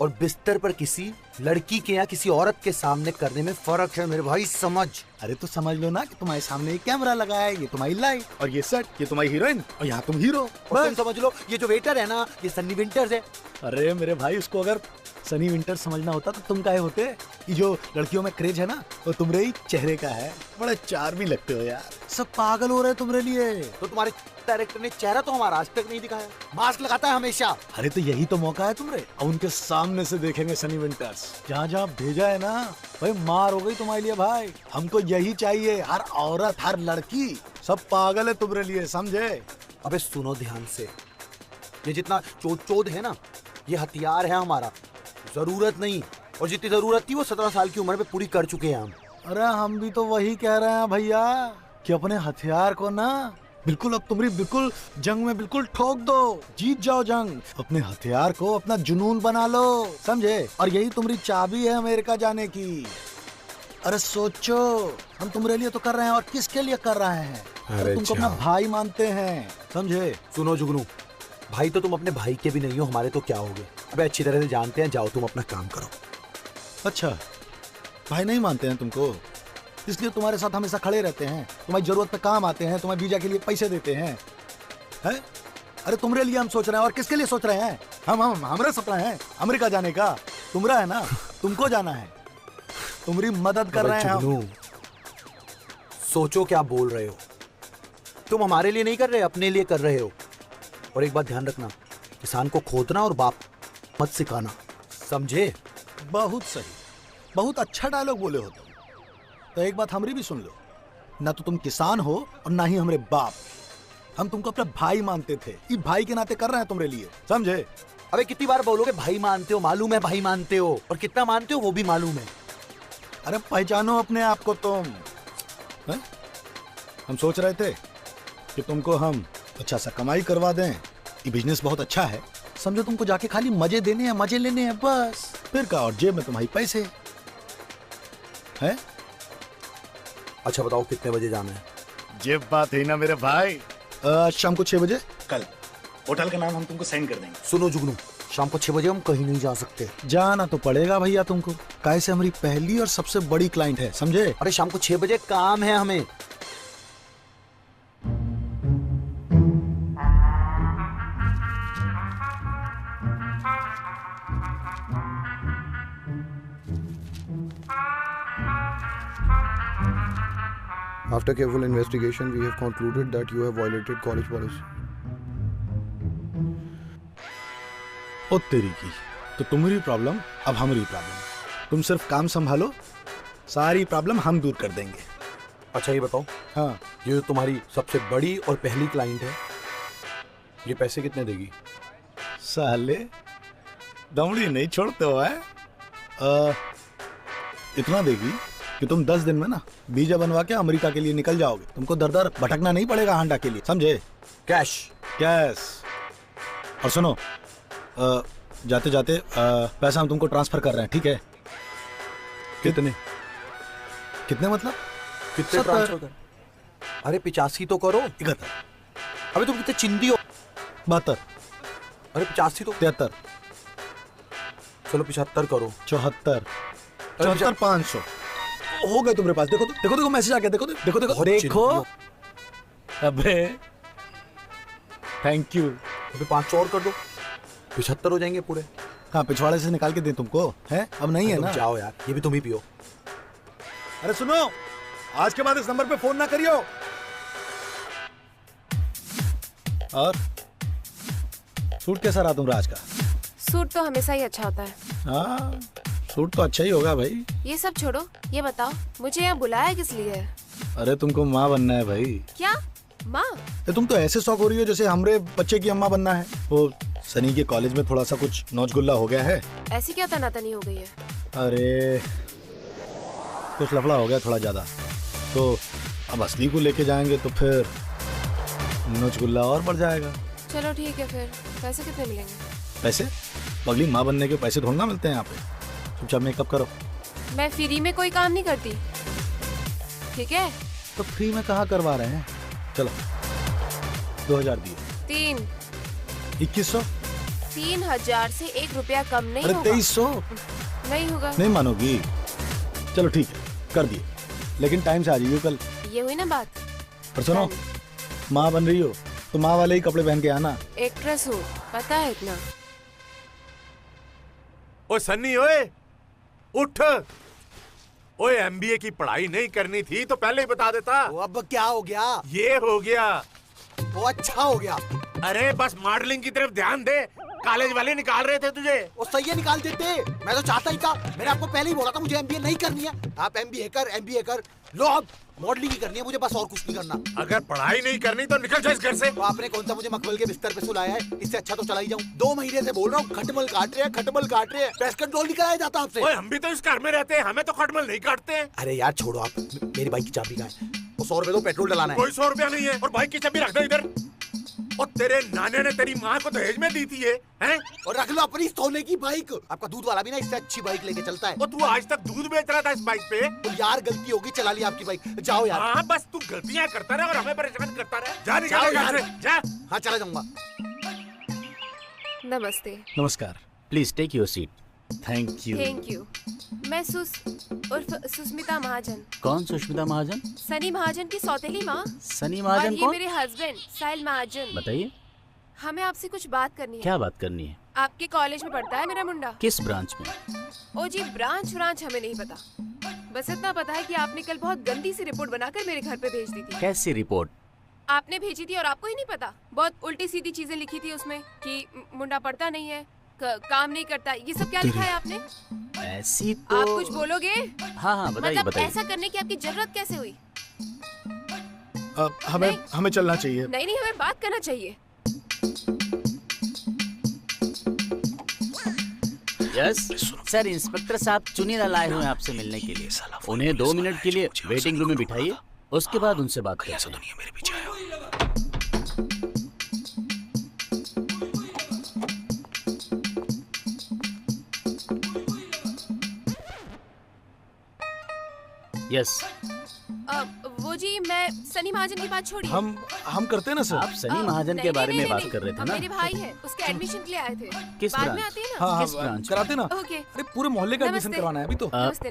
और बिस्तर पर किसी लड़की के या किसी औरत के सामने करने में फर्क है मेरे भाई, समझ। अरे तो समझ लो ना कि तुम्हारे सामने ये कैमरा लगा है, ये तुम्हारी लाइट, और ये सेट, ये तुम्हारी हीरोइन, और यहाँ तुम हीरो। और तुम समझ लो ये जो वेटर है ना, ये सन्नी विंटर्स है। अरे मेरे भाई, उसको अगर सनी विंटर समझना होता तो तुम काहे होते। ये जो लड़कियों में क्रेज है ना, वो तुम्हारे ही चेहरे का है। बड़े चार्मी लगते हो यार, सब पागल हो रहे हैं तुम्हारे लिए। तो तुम्हारे डायरेक्टर ने चेहरा तो हमारा आज तक नहीं दिखाया, मास्क लगाता है हमेशा। अरे तो यही तो मौका है तुम्हारे, अब उनके सामने से देखेंगे सनी विंटर्स। जहाँ जहाँ भेजा है ना भाई, मार हो गई तुम्हारे लिए भाई। हमको यही चाहिए, हर औरत, हर लड़की, सब पागल है तुम्हारे लिए, समझे। अबे सुनो ध्यान से, ये जितना चोद है ना, ये हथियार है हमारा, जरूरत नहीं। और जितनी जरूरत थी वो 17 साल की उम्र में पूरी कर चुके हैं हम। अरे हम भी तो वही कह रहे हैं भैया कि अपने हथियार को ना बिल्कुल, अब तुम्हारी बिल्कुल जंग में बिल्कुल ठोक दो, जीत जाओ जंग। अपने हथियार को अपना जुनून बना लो, समझे। और यही तुम्हारी चाबी है अमेरिका जाने की। अरे सोचो, हम तुम्हारे लिए तो कर रहे हैं, और किसके लिए कर रहे हैं। अरे तुमको अपना भाई मानते हैं, समझे। सुनो जुगनू, भाई तो तुम अपने भाई के भी नहीं हो, हमारे तो क्या होगे। अबे अच्छी तरह से जानते हैं, जाओ तुम अपना काम करो। अच्छा, भाई नहीं मानते हैं तुमको, इसलिए तुम्हारे साथ हमेशा खड़े रहते हैं, तुम्हारी जरूरत पे काम आते हैं, तुम्हारे वीजा के लिए पैसे देते हैं, है? अरे तुम्हारे लिए हम सोच रहे हैं, और किसके लिए सोच रहे हैं। हमारा सपना है अमेरिका जाने का, तुम्हारा है ना, तुमको जाना है, तुम्हारी मदद कर रहे हैं हम। सोचो क्या बोल रहे हो, तुम हमारे लिए नहीं कर रहे, अपने लिए कर रहे हो। और एक बात ध्यान रखना, किसान को खोदना और बाप मत सिखाना, समझे। बहुत सही, बहुत अच्छा डायलॉग बोले हो तुम। तो एक बात हमारी भी सुन लो, ना तो तुम किसान हो और ना ही हमारे बाप। हम तुमको अपना भाई मानते थे, ये भाई के नाते कर रहे हैं तुम्हारे लिए, समझे। अबे कितनी बार बोलोगे भाई मानते हो, मालूम है भाई मानते हो, और कितना मानते हो वो भी मालूम है। अरे पहचानो अपने आप को तुम, है? हम सोच रहे थे कि तुमको हम अच्छा सा कमाई करवा दें, ये बिजनेस बहुत अच्छा है, समझो। तुमको जाके खाली मजे देने हैं, मजे लेने हैं बस, फिर क्या, और जेब में तुम्हारी पैसे है। अच्छा बताओ कितने बजे जाना है। जेब बात है ना मेरे भाई। शाम को 6 बजे कल, होटल का नाम हम तुमको सेंड कर देंगे। सुनो जुगनू, शाम को 6 बजे हम कहीं नहीं जा सकते। जाना तो पड़ेगा भैया तुमको, काहे से हमारी पहली और सबसे बड़ी क्लाइंट है, समझे। अरे शाम को 6 बजे काम है हमें। After careful investigation, we have concluded that you have violated college policy. ओ तेरी की, तो तुम्हारी प्रॉब्लम अब हमारी प्रॉब्लम। तुम सिर्फ काम संभालो, सारी प्रॉब्लम हम दूर कर देंगे। अच्छा ये बताओ, हाँ, ये तुम्हारी सबसे बड़ी और पहली क्लाइंट है, ये पैसे कितने देगी। साले दमड़ी नहीं छोड़ते हो है। इतना देगी कि तुम 10 दिन में ना वीजा बनवा के अमेरिका के लिए निकल जाओगे। तुमको दर दर भटकना नहीं पड़ेगा हांडा के लिए, समझे। Cash cash. और सुनो, जाते जाते पैसा हम तुमको ट्रांसफर कर रहे हैं, ठीक है। कितने कितने मतलब कितने ट्रांसफर कर। अरे 85 तो करो। 71। अबे तुम कितने चिंदी हो। 72। अरे 85 तो 73। चलो 75 करो। 74। 74 500 हो गए तुम्हारे पास। देखो देखो देखो मैसेज आ गया, देखो देखो देखो देखो। अबे थैंक यू। अबे 500 और कर दो, 75 हो जाएंगे पूरे। हाँ, पिछवाड़े से निकाल के दे तुमको, है अब नहीं है ना। जाओ यार, ये भी तुम ही पियो। अरे सुनो, आज के बाद इस नंबर पे फोन ना करियो। और सूट कैसा रहा तुम्हारा आज का। सूट तो हमेशा ही अच्छा होता है। हाँ, सूट तो अच्छा ही होगा भाई। ये सब छोड़ो, ये बताओ मुझे यहाँ बुलाया किस लिए है। अरे तुमको माँ बनना है भाई। क्या माँ। तुम तो ऐसे शौक हो रही हो जैसे हमरे बच्चे की अम्मा बनना है। वो सनी के कॉलेज में थोड़ा सा कुछ नौचगुल्ला हो गया है। ऐसी क्या तनातनी हो गई है। अरे कुछ लफड़ा हो गया थोड़ा ज्यादा, तो अब असली को लेके जाएंगे तो फिर नौचगुल्ला और बढ़ जाएगा। चलो ठीक है, फिर पैसे कितने मिलेंगे। पैसे अगली माँ बनने के पैसे थोड़ा ना मिलते हैं यहाँ पे। चुपचाप मेकअप करो। मैं फ्री में कोई काम नहीं करती, ठीक है। तो फ्री में कहाँ करवा रहे हैं। चलो 2000 दिए। 3 2100 3000 से 1 रुपया कम नहीं अरे होगा। 2300 नहीं होगा। नहीं मानोगी? चलो ठीक है, कर दिए, लेकिन टाइम से आ जाइए कल। ये हुई ना बात। और सुनो, माँ बन रही हो तो माँ वाले ही कपड़े पहन के आना। एक्ट्रेस हो, पता है इतना। ओ सन्नी ओए, उठ। ओए एमबीए की पढ़ाई नहीं करनी थी तो पहले ही बता देता। अब क्या हो गया? ये हो गया। वो अच्छा हो गया। अरे बस मॉडलिंग की तरफ ध्यान दे, कॉलेज वाले निकाल रहे थे तुझे। वो सही है, निकाल देते। मैं तो चाहता ही था, मैंने आपको पहले ही बोला था मुझे एमबीए नहीं करनी है। आप एमबीए कर लो। अब मॉडलिंग ही करनी है मुझे, बस और कुछ नहीं करना। अगर पढ़ाई नहीं करनी तो निकल जाए इस घर से। तो आपने कौन सा मुझे मखमल के बिस्तर पे सुलाया है? इससे अच्छा तो चला ही जाऊं। 2 महीने से बोल रहा हूँ, खटमल काट रहे हैं। पेस्ट कंट्रोल नहीं कराया जाता आपसे। ओए हम भी तो इस घर में रहते हैं, हमें तो खटमल नहीं काटते हैं। अरे यार छोड़ो आप, मेरी बाइक की चाबी कहाँ है? वो 100 रुपए दो, पेट्रोल डलाना है। कोई 100 रुपया नहीं है, और बाइक की चाबी रख दो इधर। और तेरे नाने ने तेरी माँ को दहेज में दी थी ये, हैं? और रख लो अपनी सोने की बाइक। आपका दूध वाला भी ना इससे अच्छी बाइक लेके चलता है। और तू आज तक दूध बेच रहा था इस बाइक पे। तो यार गलती होगी, चला ली आपकी बाइक। जाओ यार। हाँ बस तू गलतियाँ करता रहे और हमें परेशान करता रहे। जा निकल जाओ घर यार। से, जा। हाँ चला जाऊंगा। नमस्ते। नमस्कार। Please take your seat. Thank you. Thank you. मैं उर्फ सुष्मिता महाजन। कौन सुष्मिता महाजन? सनी महाजन की सौतेली माँ। सनी और महाजन ये कौन? मेरे हस्बैंड साहिल महाजन। बताइए, हमें आपसे कुछ बात करनी है। क्या बात करनी है? आपके कॉलेज में पढ़ता है मेरा मुंडा। किस ब्रांच में? ओ जी, ब्रांच हमें नहीं पता, बस इतना पता है कि आपने कल बहुत गंदी सी रिपोर्ट बनाकर मेरे घर पे भेज दी थी। कैसी रिपोर्ट? आपने भेजी थी और आपको ही नहीं पता। बहुत उल्टी सीधी चीजें लिखी थी उसमें कि मुंडा पढ़ता नहीं है, काम नहीं करता। ये सब क्या लिखा है आपने? ऐसी तो आप कुछ बोलोगे? हाँ बताइए मतलब बताइए। ऐसा करने की आपकी जरूरत कैसे हुई? हमें चलना चाहिए। नहीं, हमें बात करना चाहिए। यस सर, इंस्पेक्टर साहब चुनीला लाए हुए हैं आपसे मिलने के लिए। उन्हें 2 मिनट के लिए वेटिंग रूम में बिठाइए, उसके बाद उनसे बात करते हैं। यस वो जी, मैं सनी महाजन की बात छोड़िए। हम करते हैं ना सर। आप सनी महाजन के बारे में बात कर रहे थे ना? मेरे भाई है, उसके एडमिशन के लिए आए थे। किस बाद ब्रांच? में आते हैं ना। हाँ किस ब्रांच? कराते ना। ओके। अरे पूरे मोहल्ले का एडमिशन नमस्ते। करवाना है अभी तो। नमस्ते।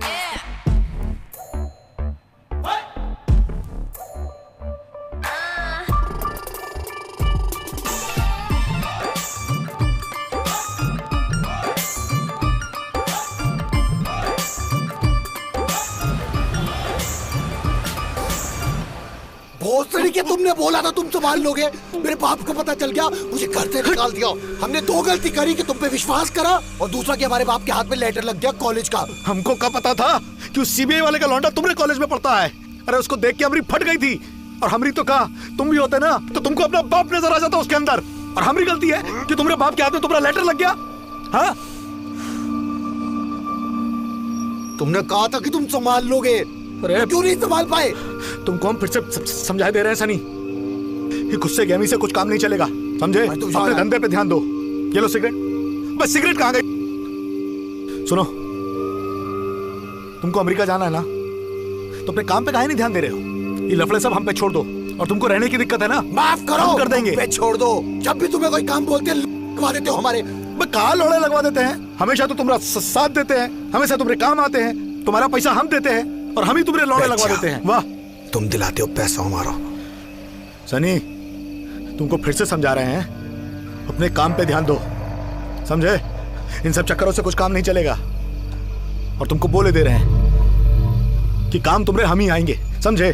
भोसड़ी के तुमने बोला था तुम संभाल लोगे, मेरे बाप को पता चल गया, मुझे घर से निकाल दिया। हमने 2 गलती करी कि तुम पे विश्वास करा, और दूसरा कि हमारे बाप के हाथ में लेटर लग गया कॉलेज का। हमको क्या पता था कि उस सीबीआई वाले का लौंडा तुम्हारे कॉलेज में पढ़ता है। अरे उसको देख के हमरी फट गई थी, और हमरी तो कहा तुम भी होते ना तो तुमको अपना बाप नजर आ जाता उसके अंदर। और हमरी गलती है कि तुम्हारे बाप के हाथ में तुम्हारा लेटर लग गया। हाँ तुमने कहा था कि तुम संभाल लोगे, क्यों नहीं संभाल पाए? तुमको हम फिर से समझा दे रहे हैं सनी, ये गुस्से गहमी से कुछ काम नहीं चलेगा, समझे? अपने धंधे पे ध्यान दो। ये लो सिगरेट। बस सिगरेट कहाँ गई? सुनो, तुमको अमेरिका जाना है ना, तो अपने काम पे काहे नहीं ध्यान दे रहे हो? ये लफड़े सब हम पे छोड़ दो। और तुमको रहने की दिक्कत है ना, माफ करो, हम कर देंगे। पे छोड़ दो। जब भी तुम्हें कोई काम बोलते लगवा देते हो हमारे। कहाँ लोड़े लगवा देते हैं? हमेशा तो तुम्हारा साथ देते हैं, हमेशा तुम्हारे काम आते हैं, तुम्हारा पैसा हम देते हैं और हम ही तुम्हारे लौड़े लगवा देते हैं। वाह, तुम दिलाते हो पैसा हमारा। सनी, तुमको फिर से समझा रहे हैं, अपने काम पे ध्यान दो, समझे? इन सब चक्करों से कुछ काम नहीं चलेगा। और तुमको बोले दे रहे हैं कि काम तुम्हारे हम ही आएंगे, समझे?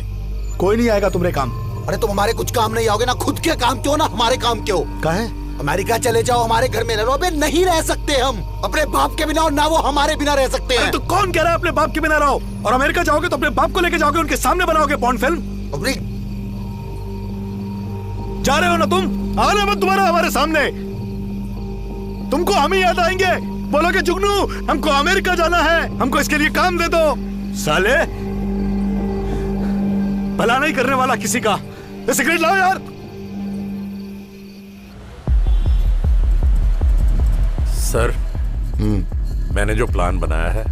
कोई नहीं आएगा तुम्हारे काम। अरे तुम हमारे कुछ काम नहीं आओगे ना, खुद के काम क्यों ना हमारे काम क्यों? काहे? अमेरिका चले जाओ, हमारे घर में रहो। अबे नहीं रह सकते हम अपने बाप के बिना, और ना वो हमारे बिना रह सकते हैं। तो कौन कह रहा है अपने बाप के बिना रहो? और अमेरिका जाओगे तो अपने बाप को लेके जाओगे, उनके सामने बनाओगे पॉर्न फिल्म? अपनी जा रहे हो ना तुम? आना मत तुम्हारा हमारे सामने, तुमको हम ही याद आएंगे। बोलोगे जुगनू हमको अमेरिका जाना है, हमको इसके लिए काम दे दो। साले, भला नहीं करने वाला किसी का। सिगरेट लाओ यार। सर, मैंने जो प्लान बनाया है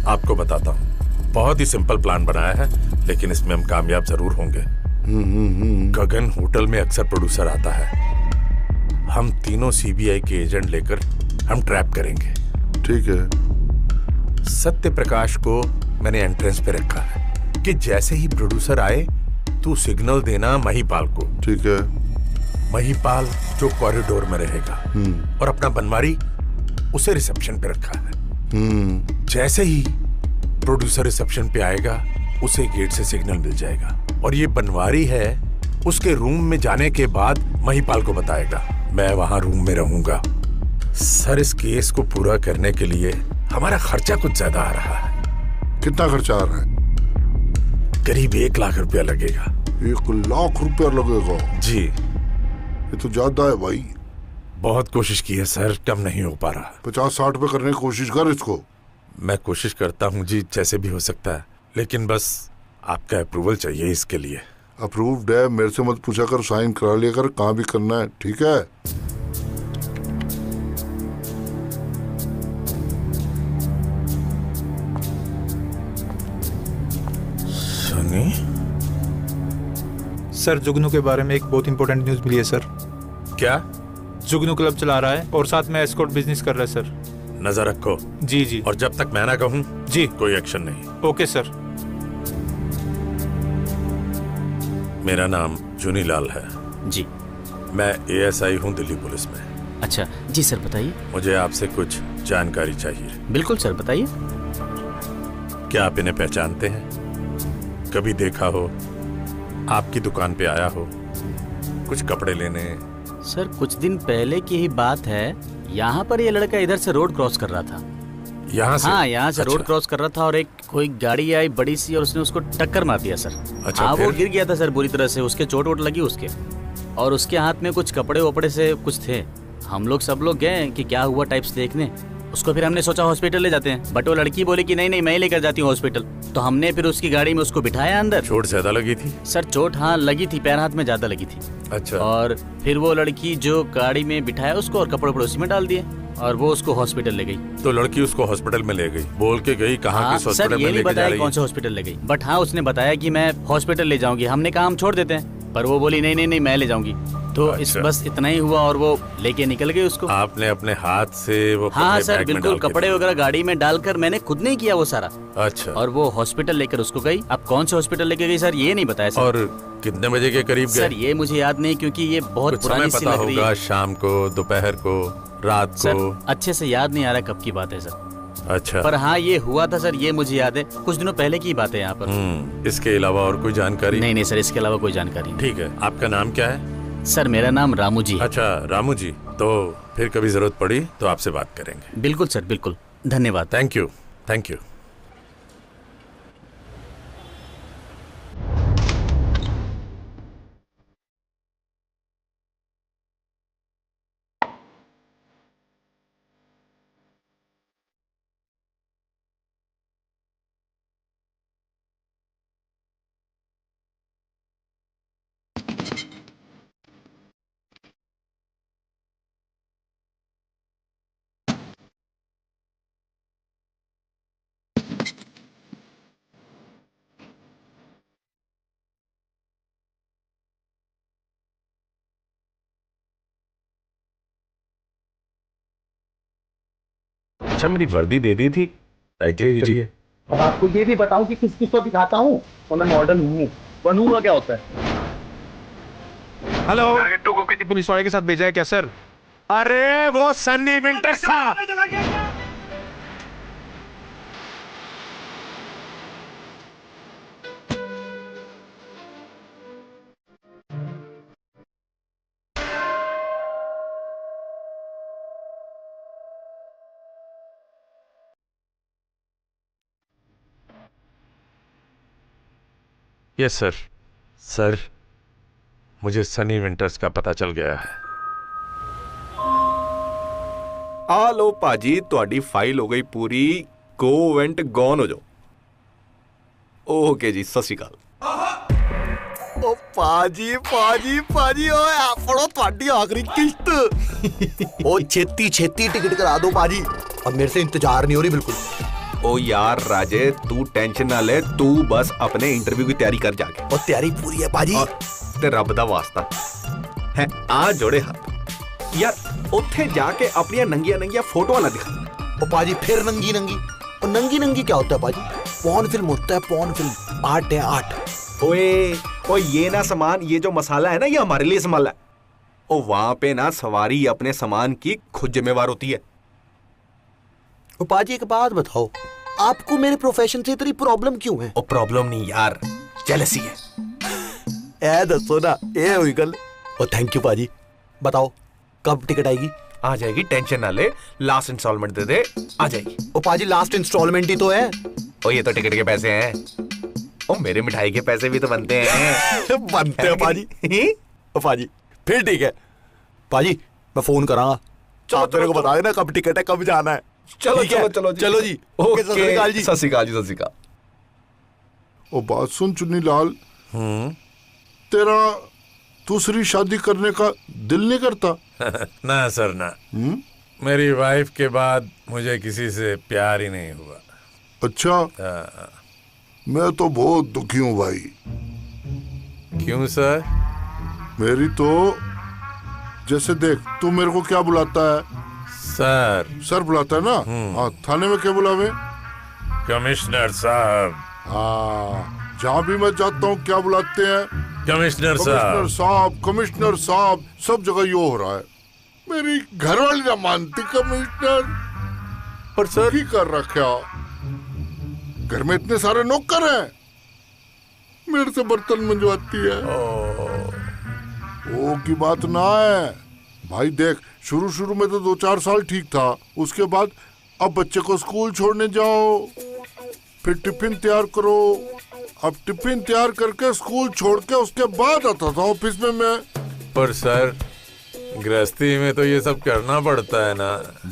आपको बताता हूँ। बहुत ही सिंपल प्लान बनाया है, लेकिन इसमें हम कामयाब जरूर होंगे। गगन होटल में अक्सर प्रोड्यूसर आता है। हम तीनों सीबीआई के एजेंट लेकर हम ट्रैप करेंगे। ठीक है। सत्य प्रकाश को मैंने एंट्रेंस पे रखा है कि जैसे ही प्रोड्यूसर आए तू सिग्नल देना महिपाल को। ठीक है। महिपाल जो कॉरिडोर में रहेगा और अपना बनवारी उसे रिसेप्शन पे रखा है। जैसे ही प्रोड्यूसर रिसेप्शन पे आएगा उसे गेट से सिग्नल मिल जाएगा और ये बनवारी है उसके रूम में जाने के बाद महिपाल को बताएगा। मैं वहां रूम में रहूंगा। सर इस केस को पूरा करने के लिए हमारा खर्चा कुछ ज्यादा आ रहा है। कितना खर्चा आ रहा है? करीब 1 लाख रुपया लगेगा। 1 लाख रुपया लगेगा? जी। ये तो ज्यादा है भाई। बहुत कोशिश की है सर, कम नहीं हो पा रहा। 50-60 पे करने की कोशिश कर इसको। मैं कोशिश करता हूँ जी, जैसे भी हो सकता है, लेकिन बस आपका अप्रूवल चाहिए इसके लिए। अप्रूव्ड है, मेरे से मत पूछा कर, साइन करा लिया कर, कहाँ भी करना है। ठीक है। सनी सर, जुगनू के बारे में एक बहुत इंपॉर्टेंट न्यूज मिली है सर। क्या? जुगनू क्लब चला रहा है और साथ में एस्कॉर्ट बिजनेस कर रहा है सर। नजर रखो। जी जी। और जब तक मैं ना कहूँ जी कोई एक्शन नहीं। Okay sir. मेरा नाम चुनीलाल है। जी। मैं एएसआई हूँ दिल्ली पुलिस में। अच्छा जी सर, बताइए। मुझे आपसे कुछ जानकारी चाहिए। बिल्कुल सर, बताइए। क्या आप इन्हें पहचानते हैं? कभी देखा हो? आपकी दुकान पे आया हो कुछ कपड़े लेने? सर कुछ दिन पहले की ही बात है, यहाँ पर ये लड़का इधर से रोड क्रॉस कर रहा था। यहाँ से? हाँ, यहाँ से अच्छा। रोड क्रॉस कर रहा था और एक कोई गाड़ी आई बड़ी सी और उसने उसको टक्कर मार दिया सर। अच्छा, हाँ, वो फिर? गिर गया था सर बुरी तरह से, उसके चोट वोट लगी उसके, और उसके हाथ में कुछ कपड़े वपड़े से कुछ थे। हम लोग सब लोग गए कि क्या हुआ टाइप्स देखने उसको। फिर हमने सोचा हॉस्पिटल ले जाते हैं, बट वो लड़की बोली कि नहीं नहीं मैं ही लेकर जाती हूँ हॉस्पिटल। तो हमने फिर उसकी गाड़ी में उसको बिठाया अंदर। चोट ज्यादा लगी थी? सर चोट हाँ लगी थी, पैर हाथ में ज्यादा लगी थी। अच्छा। और फिर वो लड़की जो गाड़ी में बिठाया उसको और कपड़े उसी में डाल दिए और वो उसको हॉस्पिटल ले गई। तो लड़की उसको हॉस्पिटल में ले गई, बोल के गई कहाँ हाँ, किस हॉस्पिटल सर में ये नहीं लेके जा बताया रही कौन है? से हॉस्पिटल ले गई, बट हाँ उसने बताया कि मैं हॉस्पिटल ले जाऊंगी। हमने कहा हम छोड़ देते हैं, पर वो बोली नहीं नहीं नहीं मैं ले जाऊंगी। तो इस अच्छा। बस इतना ही हुआ और वो लेके निकल गई उसको। आपने अपने हाथ से वो हाँ कपड़े सर बैग में बिल्कुल, डाल के कपड़े वगैरह गाड़ी में डालकर मैंने खुद नहीं किया वो सारा। अच्छा। और वो हॉस्पिटल लेकर उसको गई। अब कौन से हॉस्पिटल लेके गई सर ये नहीं बताया सर। और कितने बजे के करीब सर गए? ये मुझे याद नहीं क्योंकि ये बहुत कुछ पुरानी समय सी पता लग रही होगा? है शाम को, दोपहर को, रात सर। को? अच्छे से याद नहीं आ रहा कब की बात है सर। अच्छा। पर हाँ ये हुआ था सर, ये मुझे याद है, कुछ दिनों पहले की बात है यहाँ पर। इसके अलावा और कोई जानकारी? नहीं नहीं सर, इसके अलावा कोई जानकारी नहीं। ठीक है। आपका नाम क्या है? सर मेरा नाम रामू जी है। अच्छा रामू जी, तो फिर कभी जरूरत पड़ी तो आपसे बात करेंगे। बिल्कुल सर बिल्कुल, धन्यवाद। Thank you. Thank you. अच्छा मेरी वर्दी दे दी थी, दीजिए। अब आपको ये भी बताऊं कि किस किस को दिखाता हूँ और मैं मॉडर्न हूँ, बनूंगा क्या होता है। हेलो, टारगेट को किसी पुलिस वाले के साथ भेजा है क्या सर? अरे वो सन्नी विंटर्स था। Yes sir. सर मुझे सनी विंटर्स का पता चल गया है। आ लो भाजी, ਤੁਹਾਡੀ फाइल हो गई पूरी। गो वेंट गॉन हो जाओ। ओके जी, सत श्री अकाल। ओ पाजी पाजी पाजी, ओए आपड़ो ਤੁਹਾਡੀ आखिरी किस्त। ओ छेती छेती टिकट करा दो पाजी, अब मेरे से इंतजार नहीं हो रही बिल्कुल। ओ यार राजे, तू टेंशन ना ले, तू बस अपने इंटरव्यू की तैयारी कर जाके। और तैयारी पूरी है पाजी। ते रब दा वास्ता है, आ जोड़े हाथ। यार उत्थे जाके अपनी नंगिया फोटो ना दिखा। ओ पाजी फिर नंगी नंगी, और नंगी नंगी क्या होता है पाजी? पॉर्न फिल्म होता है, पॉर्न फिल्म। आर्ट है आर्ट। ओए ये ना सामान, ये जो मसाला है ना, ये हमारे लिए संभाला है। ओ वहां पे ना सवारी अपने सामान की खुद जिम्मेवार होती है। ओ पाजी एक बात बताओ, आपको मेरे प्रोफेशन से इतनी प्रॉब्लम क्यों है? ओ प्रॉब्लम नहीं यार, जेलसी है। ए दसो ना, ए हुई गल। ओ थैंक यू पाजी। बताओ कब टिकट आएगी? आ जाएगी, टेंशन ना ले। लास्ट इंस्टॉलमेंट दे दे, आ जाएगी। ओ पाजी लास्ट इंस्टॉलमेंट ही तो है। ओ ये तो टिकट के पैसे हैं। ओ मेरे मिठाई के पैसे भी तो बनते हैं। बनते हैं पाजी। ओ पाजी फिर ठीक है पाजी, मैं फोन करांगा। आप मेरे को बता देना कब टिकट है, कब जाना है। चलो चलो जी। चलो जी। ओके, सत श्री अकाल जी। सत श्री अकाल जी, सत श्री अकाल। ओ बात सुन चुन्नी लाल, तेरा दूसरी शादी करने का दिल नहीं करता? ना सर ना। मेरी वाइफ के बाद मुझे किसी से प्यार ही नहीं हुआ। अच्छा, मैं तो बहुत दुखी हूँ भाई। क्यों सर? मेरी तो जैसे देख, तू मेरे को क्या बुलाता है? सर। सर बुलाता है ना? हाँ, थाने में क्या बुलावे? कमिश्नर साहब। हाँ, जहाँ भी मैं जाता हूँ क्या बुलाते हैं? कमिश्नर कमिश्नर साहब, कमिश्नर साहब। सब जगह यो हो रहा है। मेरी घरवाली ना मानती कमिश्नर। पर सर की कर रखा, घर में इतने सारे नौकर हैं, मेरे से बर्तन मंजवाती है। ओ की बात ना है भाई। देख, शुरू में तो 2-4 साल ठीक था, उसके बाद अब बच्चे को स्कूल छोड़ने जाओ, फिर टिफिन तैयार करो। अब टिफिन तैयार करके स्कूल छोड़ के उसके बाद आता था ऑफिस में मैं। पर सर गृहस्थी में तो ये सब करना पड़ता है ना।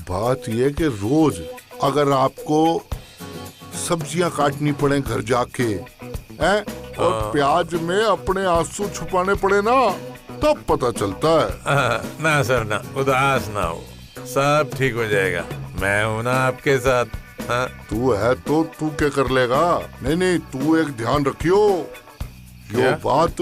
बात ये कि रोज अगर आपको सब्जियां काटनी पड़े घर जाके हैं, और प्याज में अपने आंसू छुपाने पड़े ना, तब पता चलता है। ना सर ना, उदास ना हो, सब ठीक हो जाएगा। मैं हूं ना आपके साथ। तू है तो तू क्या कर लेगा? नहीं, तू एक ध्यान रखियो, ये बात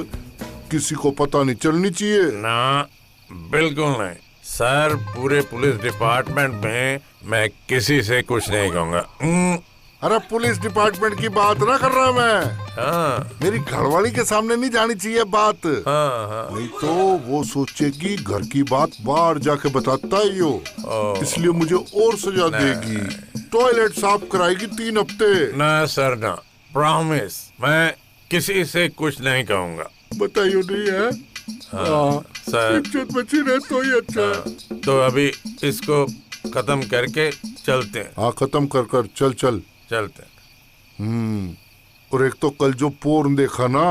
किसी को पता नहीं चलनी चाहिए ना। बिल्कुल नहीं सर, पूरे पुलिस डिपार्टमेंट में मैं किसी से कुछ नहीं कहूँगा। अरे पुलिस डिपार्टमेंट की बात ना कर रहा मैं। मेरी घरवाली के सामने नहीं जानी चाहिए बात। नहीं तो वो सोचेगी घर की बात बाहर जाके बताता है यो, इसलिए मुझे और सजा देगी। टॉयलेट साफ कराएगी 3 हफ्ते। ना सर ना, प्रॉमिस, मैं किसी से कुछ नहीं कहूँगा। बताइयो नहीं है? सर इज्जत बची रहे तो ही अच्छा है। तो अभी इसको खत्म करके चलते हैं। हाँ, खत्म कर चलते हैं। और एक तो कल जो पोर्न देखा ना,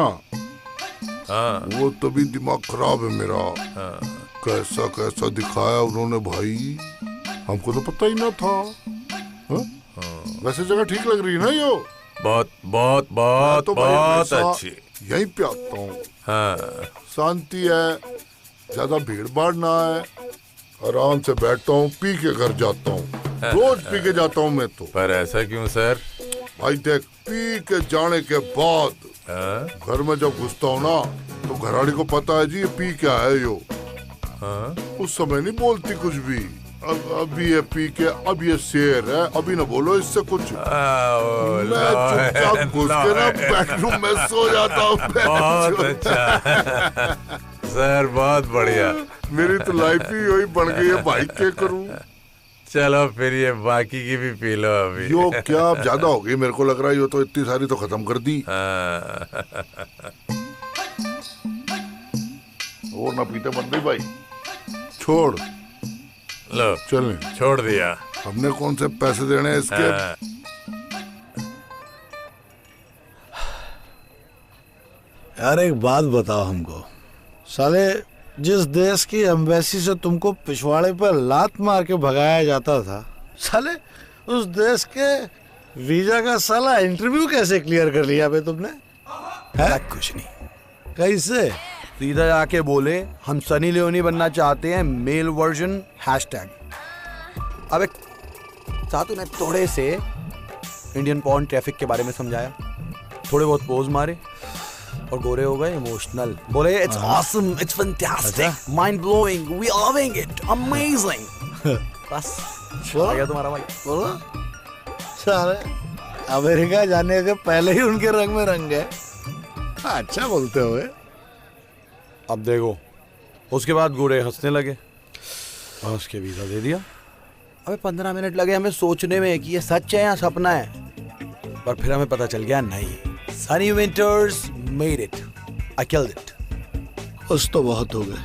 वो तभी दिमाग खराब है मेरा। कैसा कैसा दिखाया उन्होंने भाई, हमको तो पता ही ना था। वैसे जगह ठीक लग रही है ना यो? बहुत बहुत बहुत तो बहुत अच्छी। यहीं पे आता हूँ। शांति है, ज्यादा भीड़ भाड़ ना है, आराम से बैठता हूँ, पी के घर जाता हूँ। रोज पी के जाता हूँ मैं तो। पर ऐसा क्यों सर? भाई देख, पी के जाने के बाद घर में जब घुसता हूँ ना, तो घरवाली को पता है जी ये पी क्या है यो। उस समय नहीं बोलती कुछ भी। अभी ये पी के, अब ये शेर है, अभी ना बोलो इससे कुछ। मैं चुपचाप घुस के ना बेडरूम में सो जाता हूँ। बहुत अच्छा सर, बहुत बढ़िया। मेरी तो लाइफ ही वही बन गई है भाई, क्या करूँ। चलो फिर ये बाकी की भी पी लो अभी। यो क्या अब ज्यादा हो गई, मेरे को लग रहा है यो तो इतनी सारी तो खत्म कर दी। और ना पीते बन गई भाई। छोड़ लो, चलें। छोड़ दिया। हमने कौन से पैसे देने हैं इसके? यार एक बात बताओ हमको, साले जिस देश की एम्बेसी से तुमको पिछवाड़े पर लात मार के भगाया जाता था, साले उस देश के वीजा का साला इंटरव्यू कैसे क्लियर कर लिया बे तुमने? कुछ नहीं। कैसे? सीधा जाके बोले हम सनी लियोनी बनना चाहते हैं, मेल वर्जन #। अबे साथ उन्हें थोड़े से इंडियन पॉर्न ट्रैफिक के बारे में समझाया, थोड़े बहुत पोज मारे और गोरे हो गए इमोशनल। बोले it's awesome, it's fantastic, mind blowing, we are loving it, amazing. बस आ गया तुम्हारा भाई। बोलो सारे अमेरिका जाने से पहले ही उनके रंग में रंग गए। अच्छा बोलते हुए। अब देखो, उसके बाद गोरे हंसने लगे और उसके वीजा दे दिया। अबे 15 मिनट लगे हमें सोचने में कि ये सच है या सपना है, पर फिर हमें पता चल गया नहीं। Sunny winters made it, I killed it. खुश तो बहुत हो गए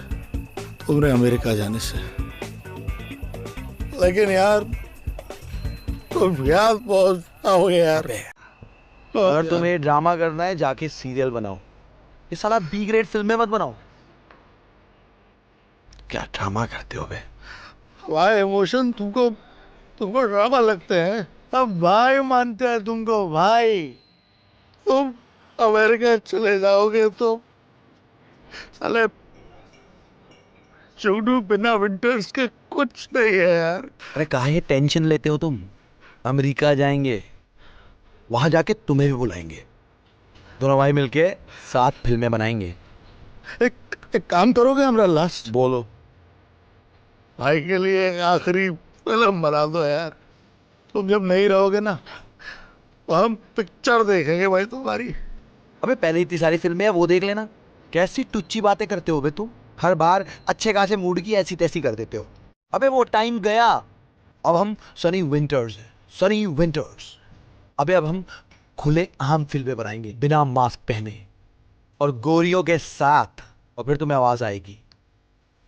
तुमने अमेरिका जाने से, लेकिन यार तुम यार बहुत आओ यार। अगर तुम्हें ड्रामा करना है जाके सीरियल बनाओ, ये साला बी ग्रेड फिल्में मत बनाओ। क्या ड्रामा करते हो बे? भाई इमोशन तुमको ड्रामा लगते हैं? अब भाई मानते हैं तुमको भाई। तुम अमेरिका चले जाओगे तो साले चूडू बिना विंटर्स के कुछ नहीं है यार। अरे काहे टेंशन लेते हो तुम? अमेरिका जाएंगे, वहां जाके तुम्हें भी बुलाएंगे, दोनों भाई मिलके 7 फिल्में बनाएंगे। एक काम करोगे हमारा लास्ट? बोलो। भाई के लिए एक आखिरी फिल्म बना दो यार। तुम जब नहीं रहोगे ना तो हम पिक्चर देखेंगे भाई तुम्हारी। अबे पहले इतनी सारी फिल्में है वो देख लेना। कैसी टुच्ची बातें करते हो बे तुम, हर बार अच्छे खासे मूड की ऐसी तैसी कर देते हो। अबे वो टाइम गया, अब हम सनी विंटर्स हैं, सनी विंटर्स। अबे अब हम खुले आम फिल्में बनाएंगे बिना मास्क पहने और गोरियों के साथ, और फिर तुम्हें आवाज आएगी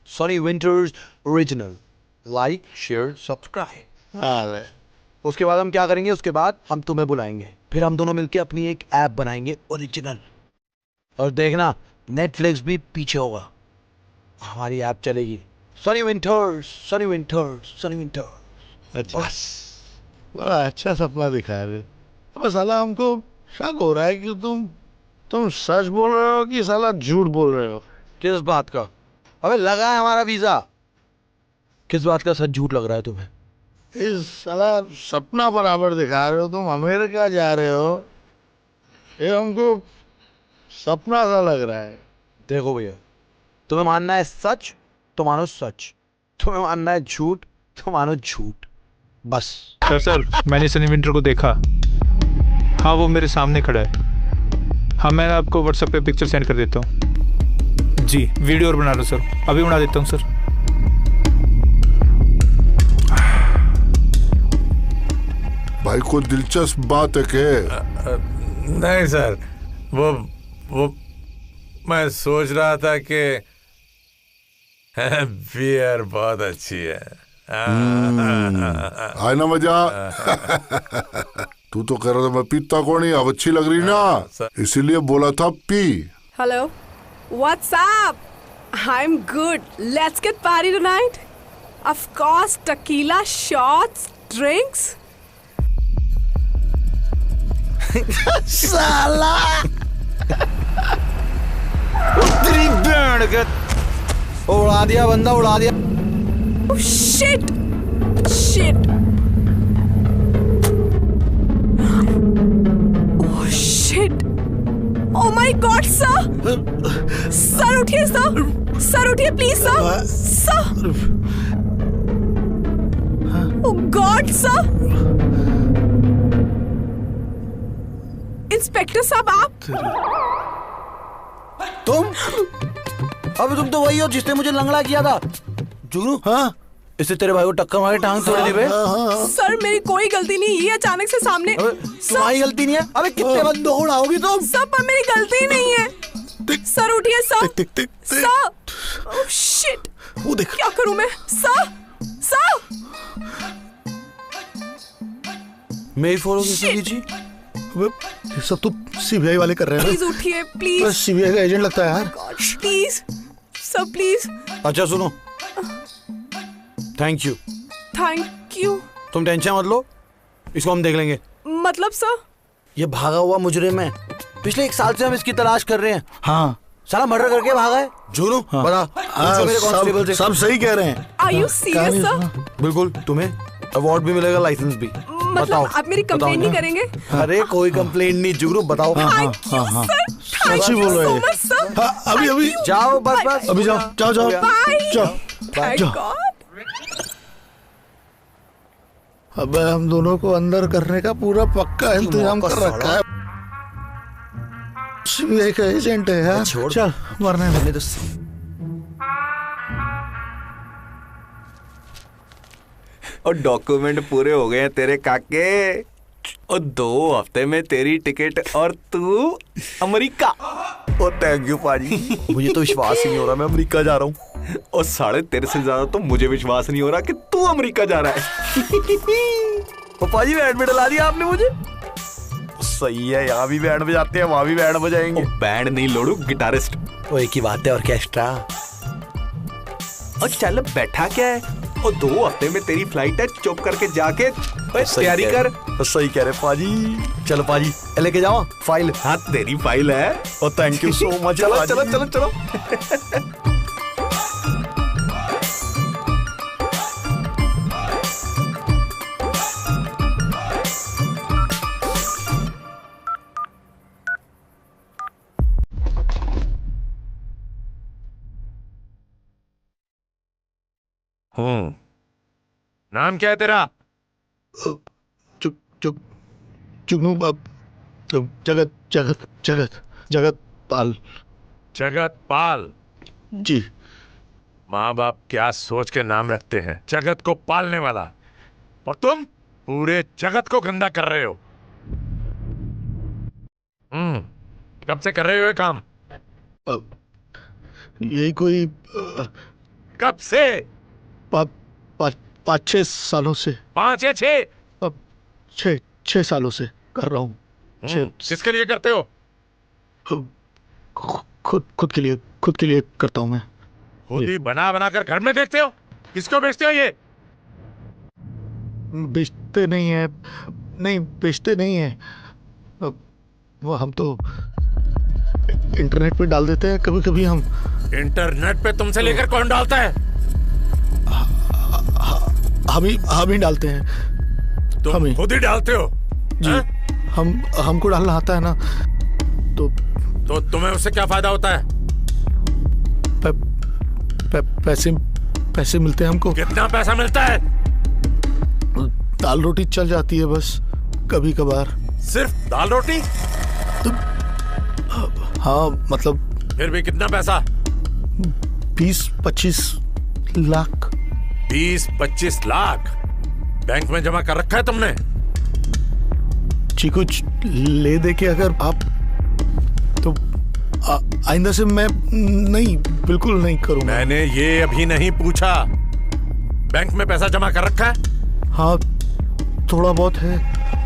Sunny winters original, like share subscribe. उसके बाद हम क्या करेंगे? उसके बाद हम तुम्हें बुलाएंगे, फिर हम दोनों मिलके अपनी एक ऐप बनाएंगे ओरिजिनल, और देखना नेटफ्लिक्स भी पीछे होगा, हमारी ऐप चलेगी। Sunny winters, Sunny winters, Sunny winters. अच्छा, बड़ा अच्छा सपना दिखा रहे। अब साला हमको शक हो रहा है कि तुम सच बोल रहे हो कि साला झूठ बोल रहे हो। किस बात का? अबे लगा है हमारा वीजा। किस बात का सच झूठ लग रहा है तुम्हें? इस साला सपना बराबर दिखा रहे हो। तुम अमेरिका जा रहे हो, ये हमको सपना सा लग रहा है। देखो भैया, तुम्हें मानना है सच तो मानो सच, तुम्हें मानना है झूठ तो मानो झूठ, बस। सर मैंने सनी विंटर को देखा। हाँ वो मेरे सामने खड़ा है। हाँ मैं आपको व्हाट्सएप पे पिक्चर सेंड कर देता हूँ। जी वीडियो और बना लो सर, अभी बना देता हूँ सर। भाई कोई दिलचस्प बात है के? नहीं सर, वो मैं सोच रहा था कि बियर बहुत अच्छी है। आए ना मजा। तू तो कह रहा था मैं पीता कौन ही, अब अच्छी लग रही ना, इसीलिए बोला था P. Hello, what's up? I'm good. Let's get party tonight. Of course, tequila shots, drinks. साला तेरी बैंड के उड़ा दिया, बंदा उड़ा दिया। Oh shit! Shit! Oh shit! Oh my God, sir! Sir उठिए सर, सर उठिए please sir, sir. Oh God, sir. Inspector साहब आप? तुम? अबे तुम तो वही हो जिसने मुझे लंगड़ा किया था। जुगनू, हाँ? इससे तेरे भाई को टक्कर मार के टांग तोड़ दी बे। सर मेरी कोई गलती नहीं, ये अचानक से सामने। तुम्हारी गलती नहीं है? अबे कितने बंदों को उड़ाओगी तुम? सब पर मेरी गलती नहीं है। सर उठिए सर, सर। ओह शिट, वो देख। क्या करूं मैं? Sir, sir. मेरी फोटो किसने खींची? ये सब तो सीबीआई वाले कर रहे हैं। प्लीज उठिए प्लीज। सीबीआई का एजेंट लगता है यार। Please sir please. अच्छा सुनो, थैंक यू। Thank you. तुम टेंशन मत लो, इसको हम देख लेंगे। मतलब सर? ये भागा हुआ मुजरिम है, पिछले 1 साल से हम इसकी तलाश कर रहे हैं। हाँ साला मर्डर करके भागा है। जुनू हाँ। बता। मेरे कांस्टेबल से सब सही कह रहे हैं। Are you serious sir? बिल्कुल, तुम्हें अवार्ड भी मिलेगा, लाइसेंस भी। मतलब आप मेरी कंप्लेन नहीं करेंगे? अरे कोई कंप्लेन नहीं जुगनू, बताओ। Thank you sir. सच्ची बोल रहे हैं। हाँ, अभी अभी जाओ बस बस अभी जाओ जाओ जाओ जाओ जाओ। अबे हम दोनों को अंदर करने का पूरा पक्का इंतजाम कर रखा है। सीबीआई का एजेंट है यार। चल मरने में और डॉक्यूमेंट पूरे हो गए हैं तेरे काके। और 2 हफ्ते में तेरी टिकट और तू अमेरिका। ओ थैंक यू पाजी। मुझे तो विश्वास ही नहीं हो रहा मैं अमेरिका जा रहा हूँ। और साढ़े तेरे से ज्यादा तो मुझे विश्वास नहीं हो रहा कि तू अमेरिका जा रहा है। ओ पाजी बैंड में डला दिया आपने मुझे। सही है, यहाँ भी बैंड बजाते हैं वहाँ भी बैंड बजाएंगे। बैंड नहीं लोड़ू, गिटारिस्ट। वो एक ही बात है, ऑर्केस्ट्रा। और चल बैठा क्या है। और 2 हफ्ते में तेरी फ्लाइट है, चुप करके जाके तैयारी कर। सही कह रहे पाजी। चलो पाजी लेके जाओ फाइल। हाँ तेरी फाइल है। और थैंक यू सो मच। चलो चलो चलो चलो। नाम क्या है तेरा? जुगनू जगत जगत जगत जगत पाल। जगत पाल जी। माँ बाप क्या सोच के नाम रखते हैं, जगत को पालने वाला। और तुम पूरे जगत को गंदा कर रहे हो। कब से कर रहे हो ये काम? यही कोई कब से? 5-6 सालों से। 5 या 6? 6 सालों से कर रहा हूँ। किसके लिए करते हो? खुद के लिए करता हूँ मैं। खुद ही बना बना कर घर में देखते हो? किसको बेचते हो ये? बेचते नहीं है, नहीं बेचते नहीं है। वो हम तो इंटरनेट पे डाल देते हैं कभी कभी हम। इंटरनेट पे तुमसे लेकर कौन डालता है? हम ही डालते हैं। तुम खुद ही डालते हो? जी। हमको डालना आता है ना। तो तुम्हें उससे क्या फायदा होता है? पैसे मिलते हैं हमको। कितना पैसा मिलता है? दाल रोटी चल जाती है बस कभी कभार। सिर्फ दाल रोटी? हाँ मतलब। फिर भी कितना पैसा? 20-25 लाख। 20-25 लाख बैंक में जमा कर रखा है तुमने? जी कुछ ले दे के अगर आप तो आइंदा से मैं नहीं, बिल्कुल नहीं करूंगा। मैंने ये अभी नहीं पूछा। बैंक में पैसा जमा कर रखा है? हाँ थोड़ा बहुत है,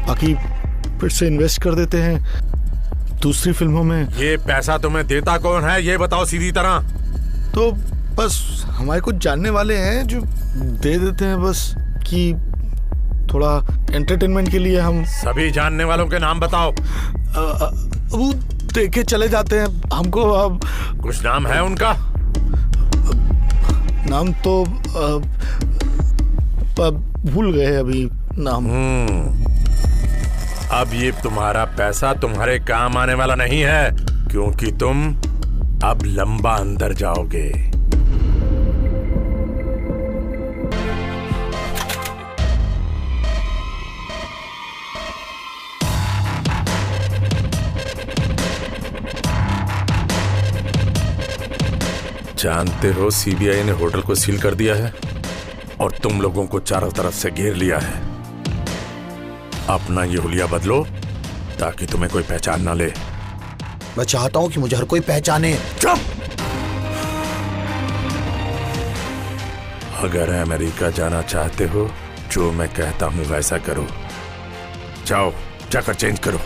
बाकी फिर से इन्वेस्ट कर देते हैं दूसरी फिल्मों में। ये पैसा तुम्हें देता कौन है ये बताओ सीधी तरह। तो बस हमारे कुछ जानने वाले हैं जो दे देते हैं बस कि थोड़ा एंटरटेनमेंट के लिए। हम सभी जानने वालों के नाम बताओ। वो देखे चले जाते हैं हमको। अब कुछ नाम है उनका? नाम तो भूल गए अभी नाम। अब ये तुम्हारा पैसा तुम्हारे काम आने वाला नहीं है, क्योंकि तुम अब लंबा अंदर जाओगे। जानते हो सीबीआई ने होटल को सील कर दिया है और तुम लोगों को चारों तरफ से घेर लिया है। अपना ये हुलिया बदलो ताकि तुम्हें कोई पहचान ना ले। मैं चाहता हूं कि मुझे हर कोई पहचाने। चुप! अगर अमेरिका जाना चाहते हो जो मैं कहता हूं वैसा करो। जाओ जाकर चेंज करो।